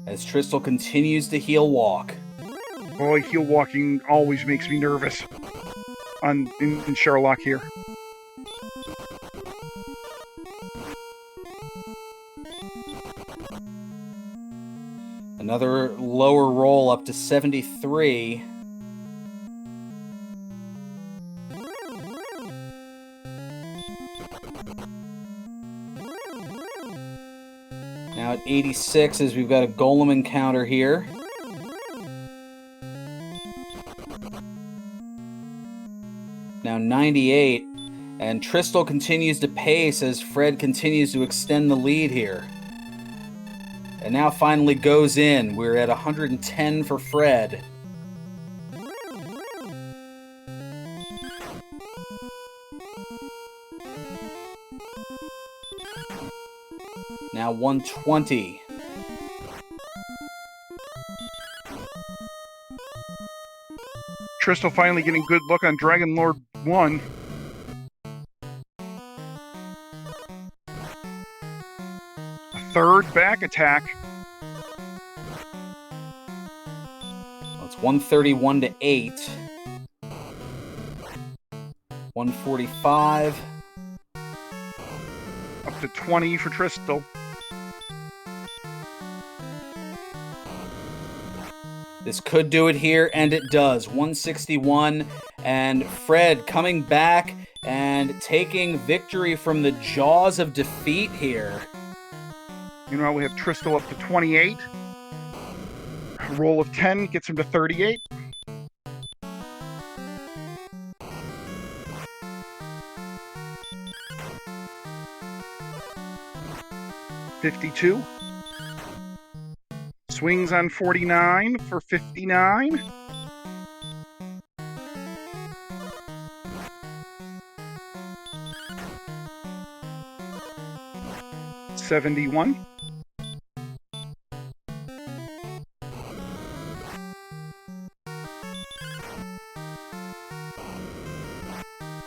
A: As Tristal continues to heal walk.
B: Boy, heal walking always makes me nervous in Sherlock here.
A: Another lower roll up to 73. Now at 86 as we've got a Golem encounter here. Now 98, and Tristal continues to pace as Fred continues to extend the lead here. And now finally goes in. We're at 110 for Fred. Now 120.
B: Tristal finally getting good look on Dragon Lord 1. A third back attack.
A: Well, it's 131 to 8. 145.
B: Up to 20 for Tristal.
A: This could do it here, and it does. 161, and Fred coming back and taking victory from the jaws of defeat here.
B: Meanwhile, we have Tristal up to 28. A roll of 10 gets him to 38. $52. Swings on 49 for 59. $71.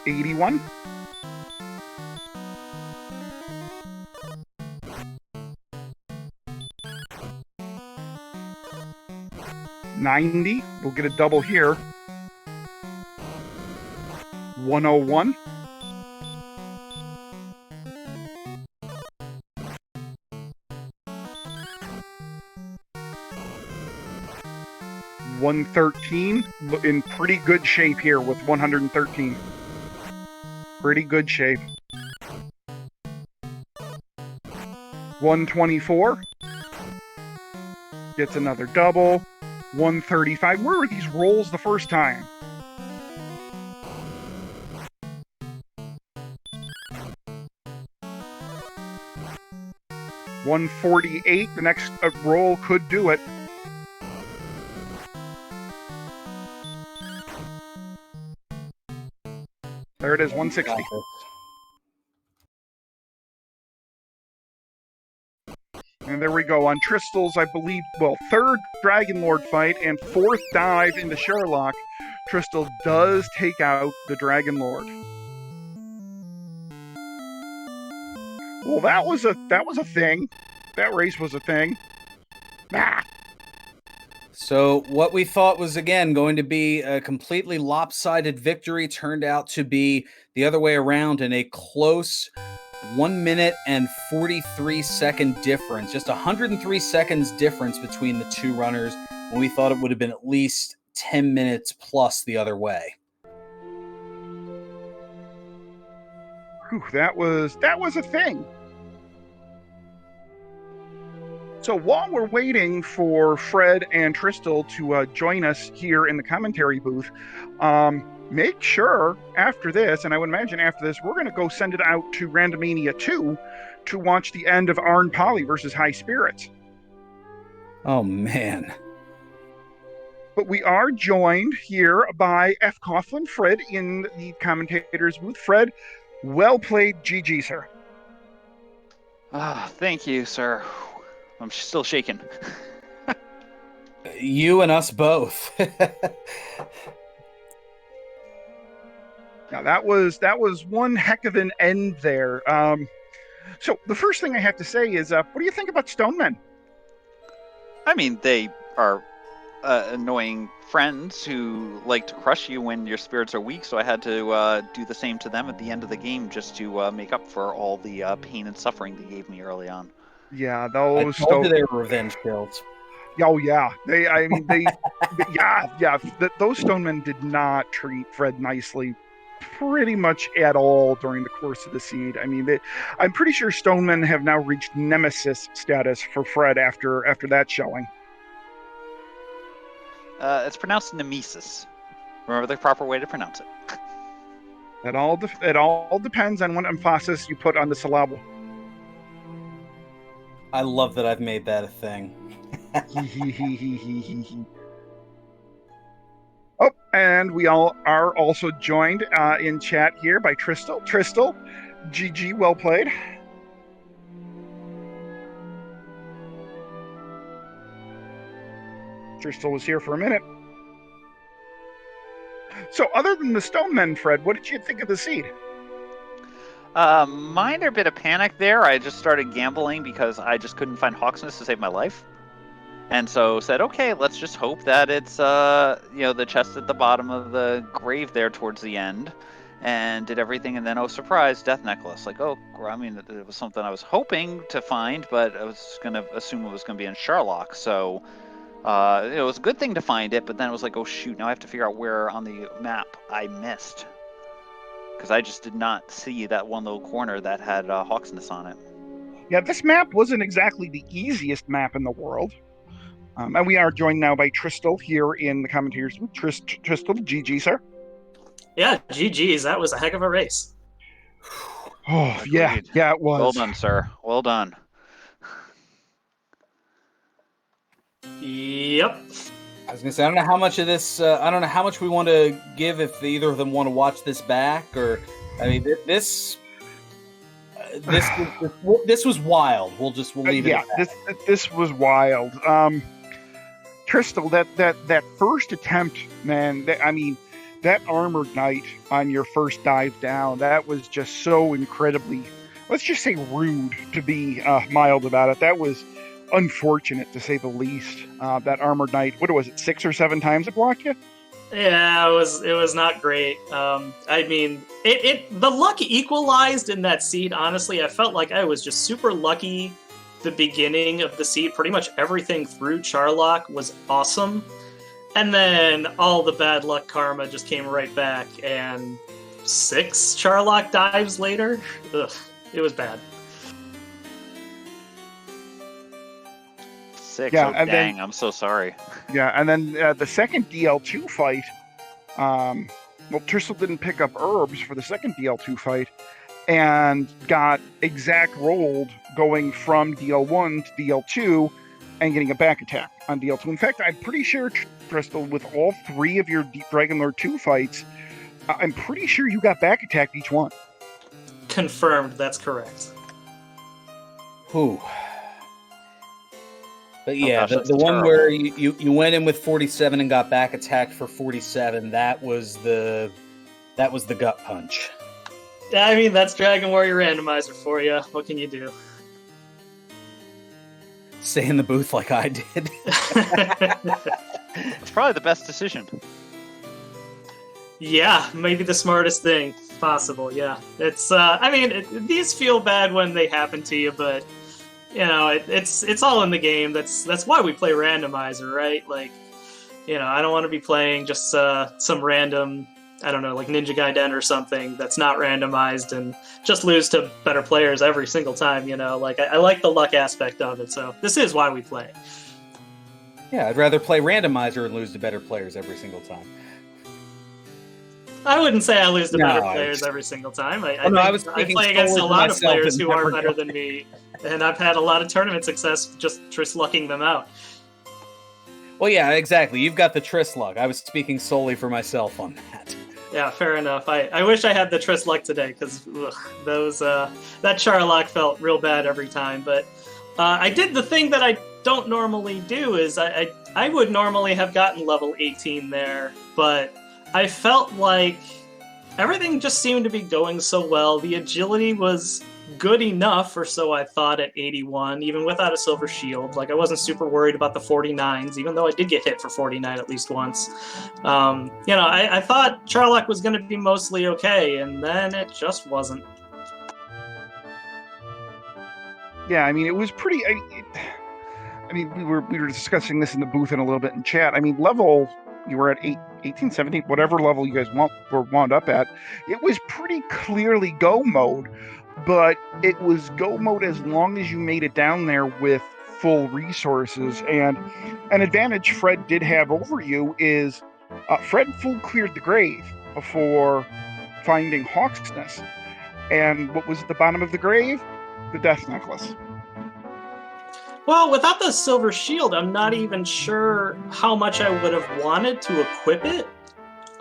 B: $81. $90. We'll get a double here. 101. $113. In pretty good shape here with 113. Pretty good shape. 124. Gets another double. 135. Where were these rolls the first time? $148. The next roll could do it. There it is, 160. And there we go. On Tristal's, I believe, third Dragon Lord fight and fourth dive into Sherlock, Tristal does take out the Dragon Lord. Well, that was a thing. That race was a thing. Ah.
A: So what we thought was, again, going to be a completely lopsided victory turned out to be the other way around in a close 1 minute and 43-second difference, just 103 seconds difference between the two runners, when we thought it would have been at least 10 minutes plus the other way.
B: Whew, that was a thing. So while we're waiting for Fred and Tristal to join us here in the commentary booth, make sure after this, and I would imagine after this, we're going to go send it out to Randomania 2 to watch the end of Arn Polly versus High Spirits.
A: Oh, man.
B: But we are joined here by fcoughlin, Fred, in the commentator's booth. Fred, well played, GG, sir.
C: Thank you, sir. I'm still shaking.
A: You and us both.
B: Now that was one heck of an end there. So the first thing I have to say is, what do you think about Stonemen?
C: I mean, they are annoying friends who like to crush you when your spirits are weak, so I had to do the same to them at the end of the game just to make up for all the pain and suffering they gave me early on.
B: Yeah, those
A: I told you they were revenge kills.
B: Oh yeah, those Stonemen did not treat Fred nicely pretty much at all during the course of the seed. I mean, I'm pretty sure Stonemen have now reached nemesis status for Fred after that showing.
C: It's pronounced nemesis. Remember the proper way to pronounce it.
B: It all depends on what emphasis you put on the syllable.
A: I love that I've made that a thing.
B: Oh, and we all are also joined in chat here by Tristal. Tristal, GG, well played. Tristal was here for a minute. So other than the Stonemen, Fred, what did you think of the seed?
C: Minor bit of panic there. I just started gambling because I just couldn't find Hawksness to save my life. And so said, okay, let's just hope that it's, the chest at the bottom of the grave there towards the end. And did everything, and then, oh, surprise, Death Necklace. Like, oh, I mean, it was something I was hoping to find, but I was going to assume it was going to be in Sherlock. So it was a good thing to find it, but then it was like, oh, shoot, now I have to figure out where on the map I missed. Because I just did not see that one little corner that had Hawksness on it.
B: Yeah, this map wasn't exactly the easiest map in the world. And we are joined now by Tristal here in the commentators. Tristal, GG, sir.
D: Yeah, GG's. That was a heck of a race.
B: Oh, yeah, it was.
C: Well done, sir. Well done.
D: Yep.
A: I was gonna say, I don't know how much of this. I don't know how much we want to give if either of them want to watch this back, or I mean, this was wild. We'll leave it.
B: Yeah,
A: at that.
B: This was wild. Tristal, that first attempt, man. That Armored Knight on your first dive down, that was just so incredibly, let's just say, rude, to be mild about it. That was unfortunate, to say the least. That Armored Knight, what was it, 6 or 7 times it blocked you?
D: Yeah, it was not great. I mean, the luck equalized in that seed. Honestly, I felt like I was just super lucky. The beginning of the seed, pretty much everything through Charlock was awesome, and then all the bad luck karma just came right back. And 6 Charlock dives later, it was bad.
C: 6.
B: Yeah,
C: oh,
B: and
C: dang,
B: then,
C: I'm so sorry.
B: Yeah, and then the second DL2 fight, Tristal didn't pick up herbs for the second DL2 fight, and got exact rolled going from DL1 to DL2 and getting a back attack on DL2. In fact, I'm pretty sure, Tristal, with all 3 of your Dragon Lord 2 fights, I'm pretty sure you got back attacked each one.
D: Confirmed, that's correct.
A: Whew. But yeah,
C: gosh,
A: the one
C: terrible.
A: where you went in with 47 and got back attacked for 47, that was the gut punch.
D: I mean, that's Dragon Warrior Randomizer for you. What can you do?
A: Stay in the booth like I did.
C: It's probably the best decision.
D: Yeah, maybe the smartest thing. possible. Yeah, it's. I mean, these feel bad when they happen to you, but you know, it's all in the game. That's why we play randomizer, right? Like, you know, I don't want to be playing just some random, I don't know, like Ninja Gaiden or something that's not randomized and just lose to better players every single time. You know, like I like the luck aspect of it. So this is why we play.
A: Yeah, I'd rather play randomizer and lose to better players every single time.
D: I wouldn't say I lose to
A: No,
D: better
A: I
D: players
A: was-
D: every single time. I play
A: speaking
D: against a
A: solely for
D: lot of
A: myself
D: players
A: and
D: who are
A: never
D: better
A: going.
D: than me, and I've had a lot of tournament success just lucking them out.
A: Well, yeah, exactly. You've got the Triss luck. I was speaking solely for myself on that.
D: Yeah, fair enough. I wish I had the Triss luck today, because those that Charlock felt real bad every time. But I did the thing that I don't normally do, is I would normally have gotten level 18 there, but I felt like everything just seemed to be going so well. The agility was good enough, or so I thought, at 81, even without a silver shield. Like, I wasn't super worried about the 49s, even though I did get hit for 49 at least once. You know, I thought Charlock was going to be mostly okay, and then it just wasn't.
B: Yeah, I mean, it was pretty. I mean, we were discussing this in the booth and a little bit in chat. I mean, level, you were at 18, 17, whatever level you guys were wound up at. It was pretty clearly go mode, but it was go mode as long as you made it down there with full resources. And an advantage Fred did have over you is Fred full cleared the grave before finding Hawksness. And what was at the bottom of the grave? The Death Necklace.
D: Well, without the silver shield, I'm not even sure how much I would have wanted to equip it.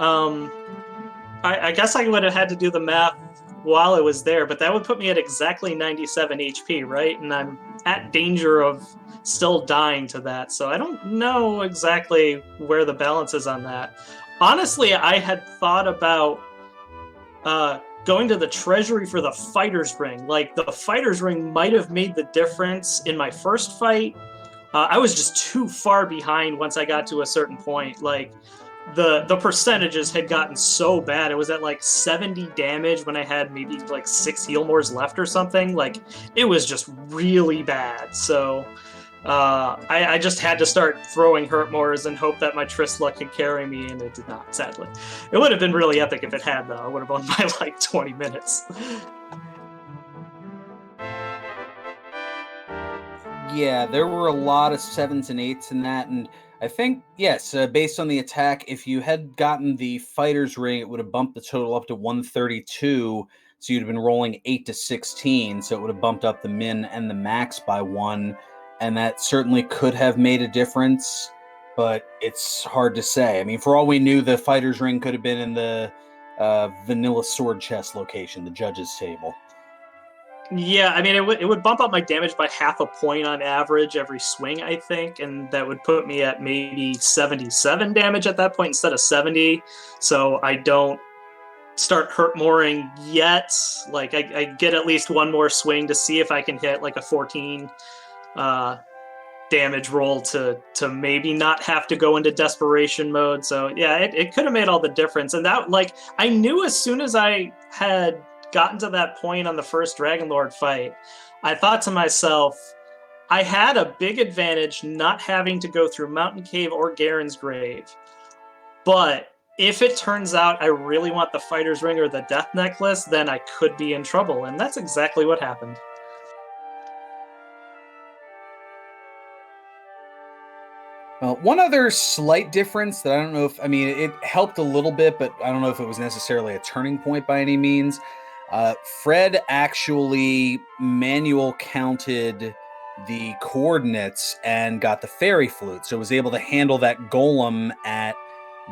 D: I guess I would have had to do the math while it was there, but that would put me at exactly 97 HP, right? And I'm at danger of still dying to that, so I don't know exactly where the balance is on that. Honestly, I had thought about going to the treasury for the fighter's ring. Like, the fighter's ring might have made the difference in my first fight. I was just too far behind once I got to a certain point. Like, the percentages had gotten so bad. It was at like 70 damage when I had maybe like 6 heal mores left or something. Like, it was just really bad. So I just had to start throwing hurt mores and hope that my Triss luck could carry me, and it did not, sadly. It would have been really epic if it had, though. I would have won by like 20 minutes.
A: Yeah, there were a lot of 7s and 8s in that, and I think, yes, based on the attack, if you had gotten the fighter's ring, it would have bumped the total up to 132, so you'd have been rolling 8 to 16, so it would have bumped up the min and the max by 1, and that certainly could have made a difference, but it's hard to say. I mean, for all we knew, the fighter's ring could have been in the vanilla sword chest location, the judge's table.
D: Yeah, I mean, it would bump up my damage by half a point on average every swing, I think, and that would put me at maybe 77 damage at that point instead of 70, so I don't start hurt mooring yet. Like, I get at least one more swing to see if I can hit like a 14 damage roll to maybe not have to go into desperation mode. So yeah, it could have made all the difference. And that, like, I knew as soon as I had gotten to that point on the first Dragon Lord fight, I thought to myself, I had a big advantage not having to go through Mountain Cave or Garen's Grave. But if it turns out I really want the Fighter's Ring or the Death Necklace, then I could be in trouble. And that's exactly what happened.
A: One other slight difference that I don't know if, I mean, it helped a little bit, but I don't know if it was necessarily a turning point by any means. Fred actually manual counted the coordinates and got the fairy flute, so was able to handle that golem at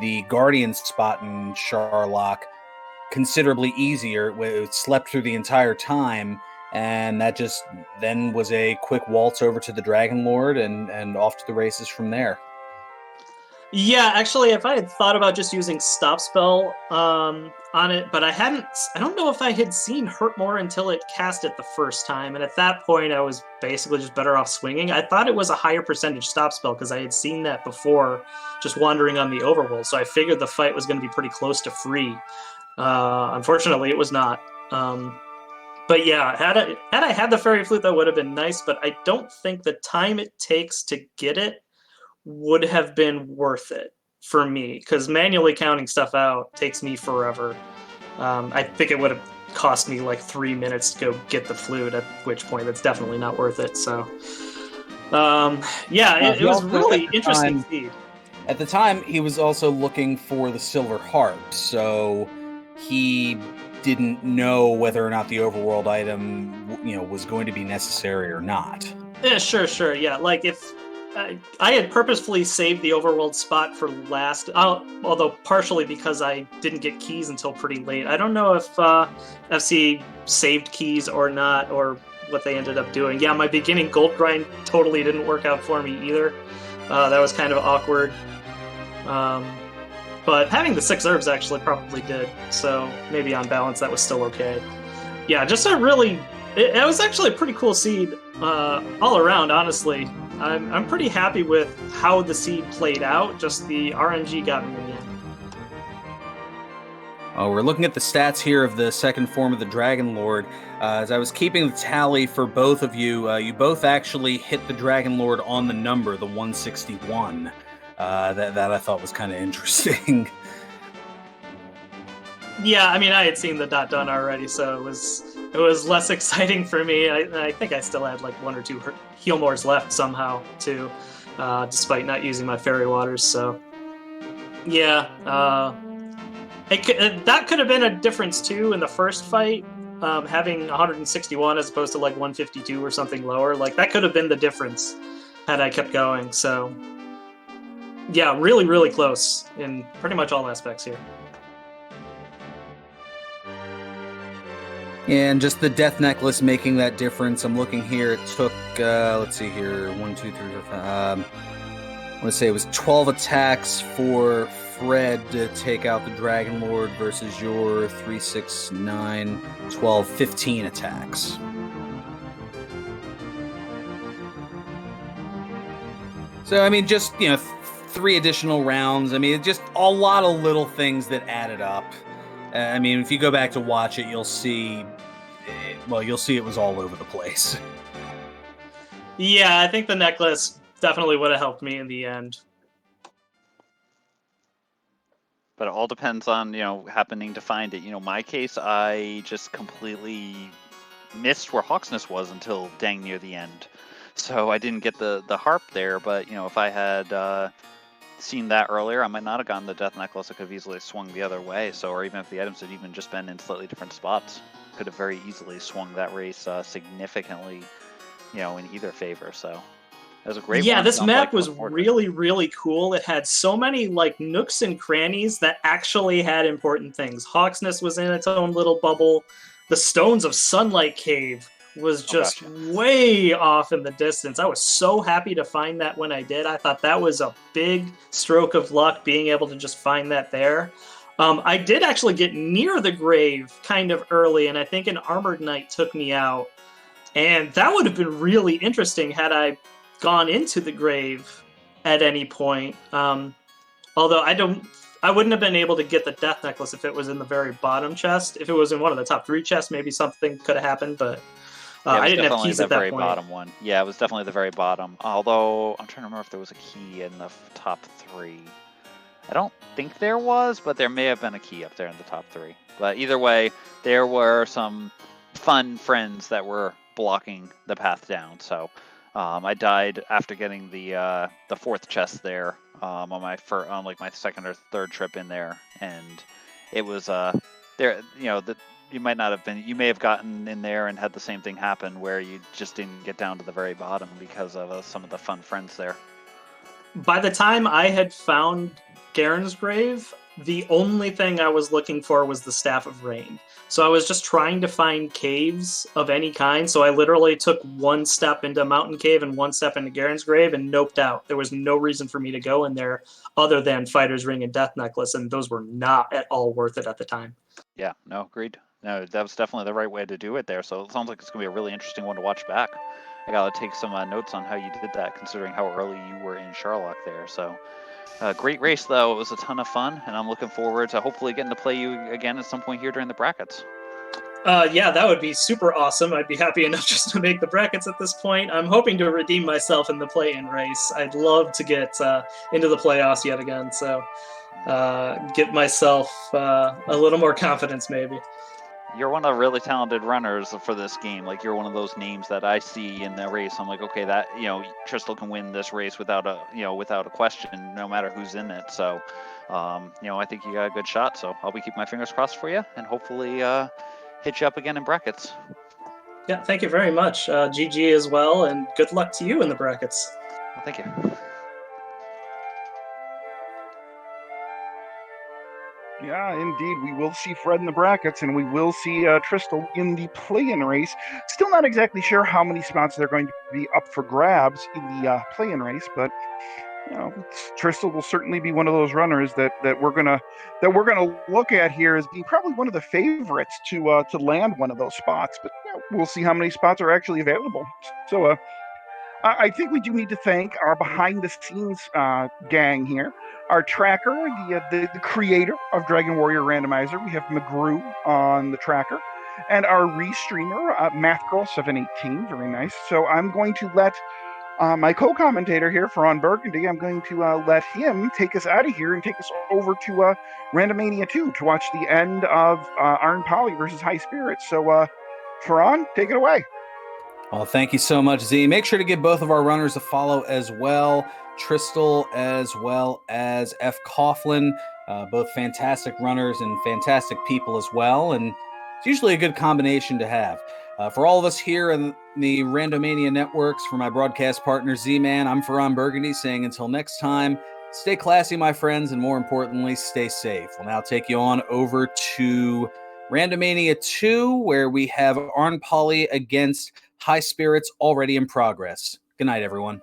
A: the guardian spot in Charlock considerably easier. It slept through the entire time, and that just then was a quick waltz over to the Dragon Lord and off to the races from there.
D: Yeah, actually, if I had thought about just using Stop Spell on it, but I don't know if I had seen Hurt More until it cast it the first time, and at that point I was basically just better off swinging. I thought it was a higher percentage Stop Spell because I had seen that before just wandering on the Overworld, so I figured the fight was going to be pretty close to free. Unfortunately, it was not. But yeah, had I had the fairy flute, that would have been nice. But I don't think the time it takes to get it would have been worth it for me, because manually counting stuff out takes me forever. I think it would have cost me like 3 minutes to go get the flute, at which point that's definitely not worth it. So, yeah, it
A: He
D: was
A: also,
D: really
A: at the
D: interesting
A: time-
D: feed.
A: At the time, he was also looking for the silver harp, so he didn't know whether or not the overworld item, was going to be necessary or not.
D: Yeah, sure. Yeah, like if I had purposefully saved the overworld spot for last, although partially because I didn't get keys until pretty late. I don't know if FC saved keys or not, or what they ended up doing. Yeah, my beginning gold grind totally didn't work out for me either. That was kind of awkward. But having the 6 herbs actually probably did, so maybe on balance that was still okay. Yeah, just a really, it was actually a pretty cool seed all around, honestly. I'm pretty happy with how the seed played out, just the RNG got me in the end.
A: We're looking at the stats here of the second form of the Dragon Lord. As I was keeping the tally for both of you, you both actually hit the Dragon Lord on the number, the 161. That I thought was kind of interesting.
D: Yeah, I mean, I had seen the dot done already, so it was less exciting for me. I think I still had like 1 or 2 heal mores left somehow too, despite not using my fairy waters. So yeah, that could have been a difference too in the first fight. Having 161 as opposed to like 152 or something lower, like that could have been the difference had I kept going. So yeah, really close in pretty much all aspects here.
A: And just the death necklace making that difference. I'm looking here. It took, let's see here, 1, 2, 3, 4, 5. I want to say it was 12 attacks for Fred to take out the Dragon Lord versus your 3, 6, 9, 12, 15 attacks. So, I mean, just, 3 additional rounds. I mean, just a lot of little things that added up. I mean, if you go back to watch it, you'll see it was all over the place.
D: Yeah, I think the necklace definitely would have helped me in the end.
C: But it all depends on, happening to find it. My case, I just completely missed where Hawksness was until dang near the end. So I didn't get the harp there, but, if I had seen that earlier, I might not have gotten the death necklace. I could have easily swung the other way. So, or even if the items had even just been in slightly different spots, could have very easily swung that race significantly, in either favor. So it was a great one.
D: Yeah, this map was
C: really
D: really cool. It had so many like nooks and crannies that actually had important things. Hawksness was in its own little bubble. The Stones of Sunlight Cave was just way off in the distance. I was so happy to find that when I did. I thought that was a big stroke of luck, being able to just find that there. I did actually get near the grave kind of early, and I think an Armored Knight took me out. And that would have been really interesting had I gone into the grave at any point. Although I wouldn't have been able to get the death necklace if it was in the very bottom chest. If it was in one of the top 3 chests, maybe something could have happened, but I didn't have keys at that point.
C: The very bottom one. Yeah, it was definitely the very bottom. Although I'm trying to remember if there was a key in the top 3. I don't think there was, but there may have been a key up there in the top 3. But either way, there were some fun friends that were blocking the path down. So I died after getting the 4th chest there on my second or third trip in there, and it was there. You may have gotten in there and had the same thing happen where you just didn't get down to the very bottom because of some of the fun friends there.
D: By the time I had found Garen's grave, the only thing I was looking for was the Staff of Rain. So I was just trying to find caves of any kind. So I literally took 1 step into Mountain Cave and 1 step into Garen's grave and noped out. There was no reason for me to go in there other than Fighter's Ring and Death Necklace, and those were not at all worth it at the time.
C: Yeah, no, agreed. No, that was definitely the right way to do it there. So it sounds like it's going to be a really interesting one to watch back. I got to take some notes on how you did that, considering how early you were in Sherlock there. So Great race, though. It was a ton of fun, and I'm looking forward to hopefully getting to play you again at some point here during the brackets.
D: Yeah, that would be super awesome. I'd be happy enough just to make the brackets at this point. I'm hoping to redeem myself in the play-in race. I'd love to get into the playoffs yet again, so give myself a little more confidence, maybe.
C: You're one of the really talented runners for this game. Like, you're one of those names that I see in the race. I'm like, okay, that, Tristal can win this race without a question, no matter who's in it. So, I think you got a good shot. So I'll be keeping my fingers crossed for you, and hopefully hit you up again in brackets.
D: Yeah, thank you very much. GG as well, and good luck to you in the brackets.
C: Well, thank you.
B: Yeah, indeed. We will see Fred in the brackets, and we will see Tristal in the play-in race. Still not exactly sure how many spots they're going to be up for grabs in the play-in race, but Tristal will certainly be one of those runners that we're gonna look at here as being probably one of the favorites to land one of those spots. But we'll see how many spots are actually available. So I think we do need to thank our behind-the-scenes gang here. Our tracker, the creator of Dragon Warrior Randomizer, we have McGrew on the tracker, and our restreamer, MathGirl718, very nice. So I'm going to let my co-commentator here, Ferran Burgundy, I'm going to let him take us out of here and take us over to Randomania 2 to watch the end of Iron Poly versus High Spirits. So, Ferran, take it away.
A: Well, thank you so much, Z. Make sure to give both of our runners a follow as well. Tristal as well as fcoughlin, both fantastic runners and fantastic people as well. And it's usually a good combination to have. For all of us here in the Randomania networks, for my broadcast partner Z-Man, I'm Ferran Burgundy saying until next time, stay classy, my friends, and more importantly, stay safe. We'll now take you on over to Randomania 2, where we have Arn Poly against High Spirits already in progress. Good night, everyone.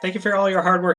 D: Thank you for all your hard work.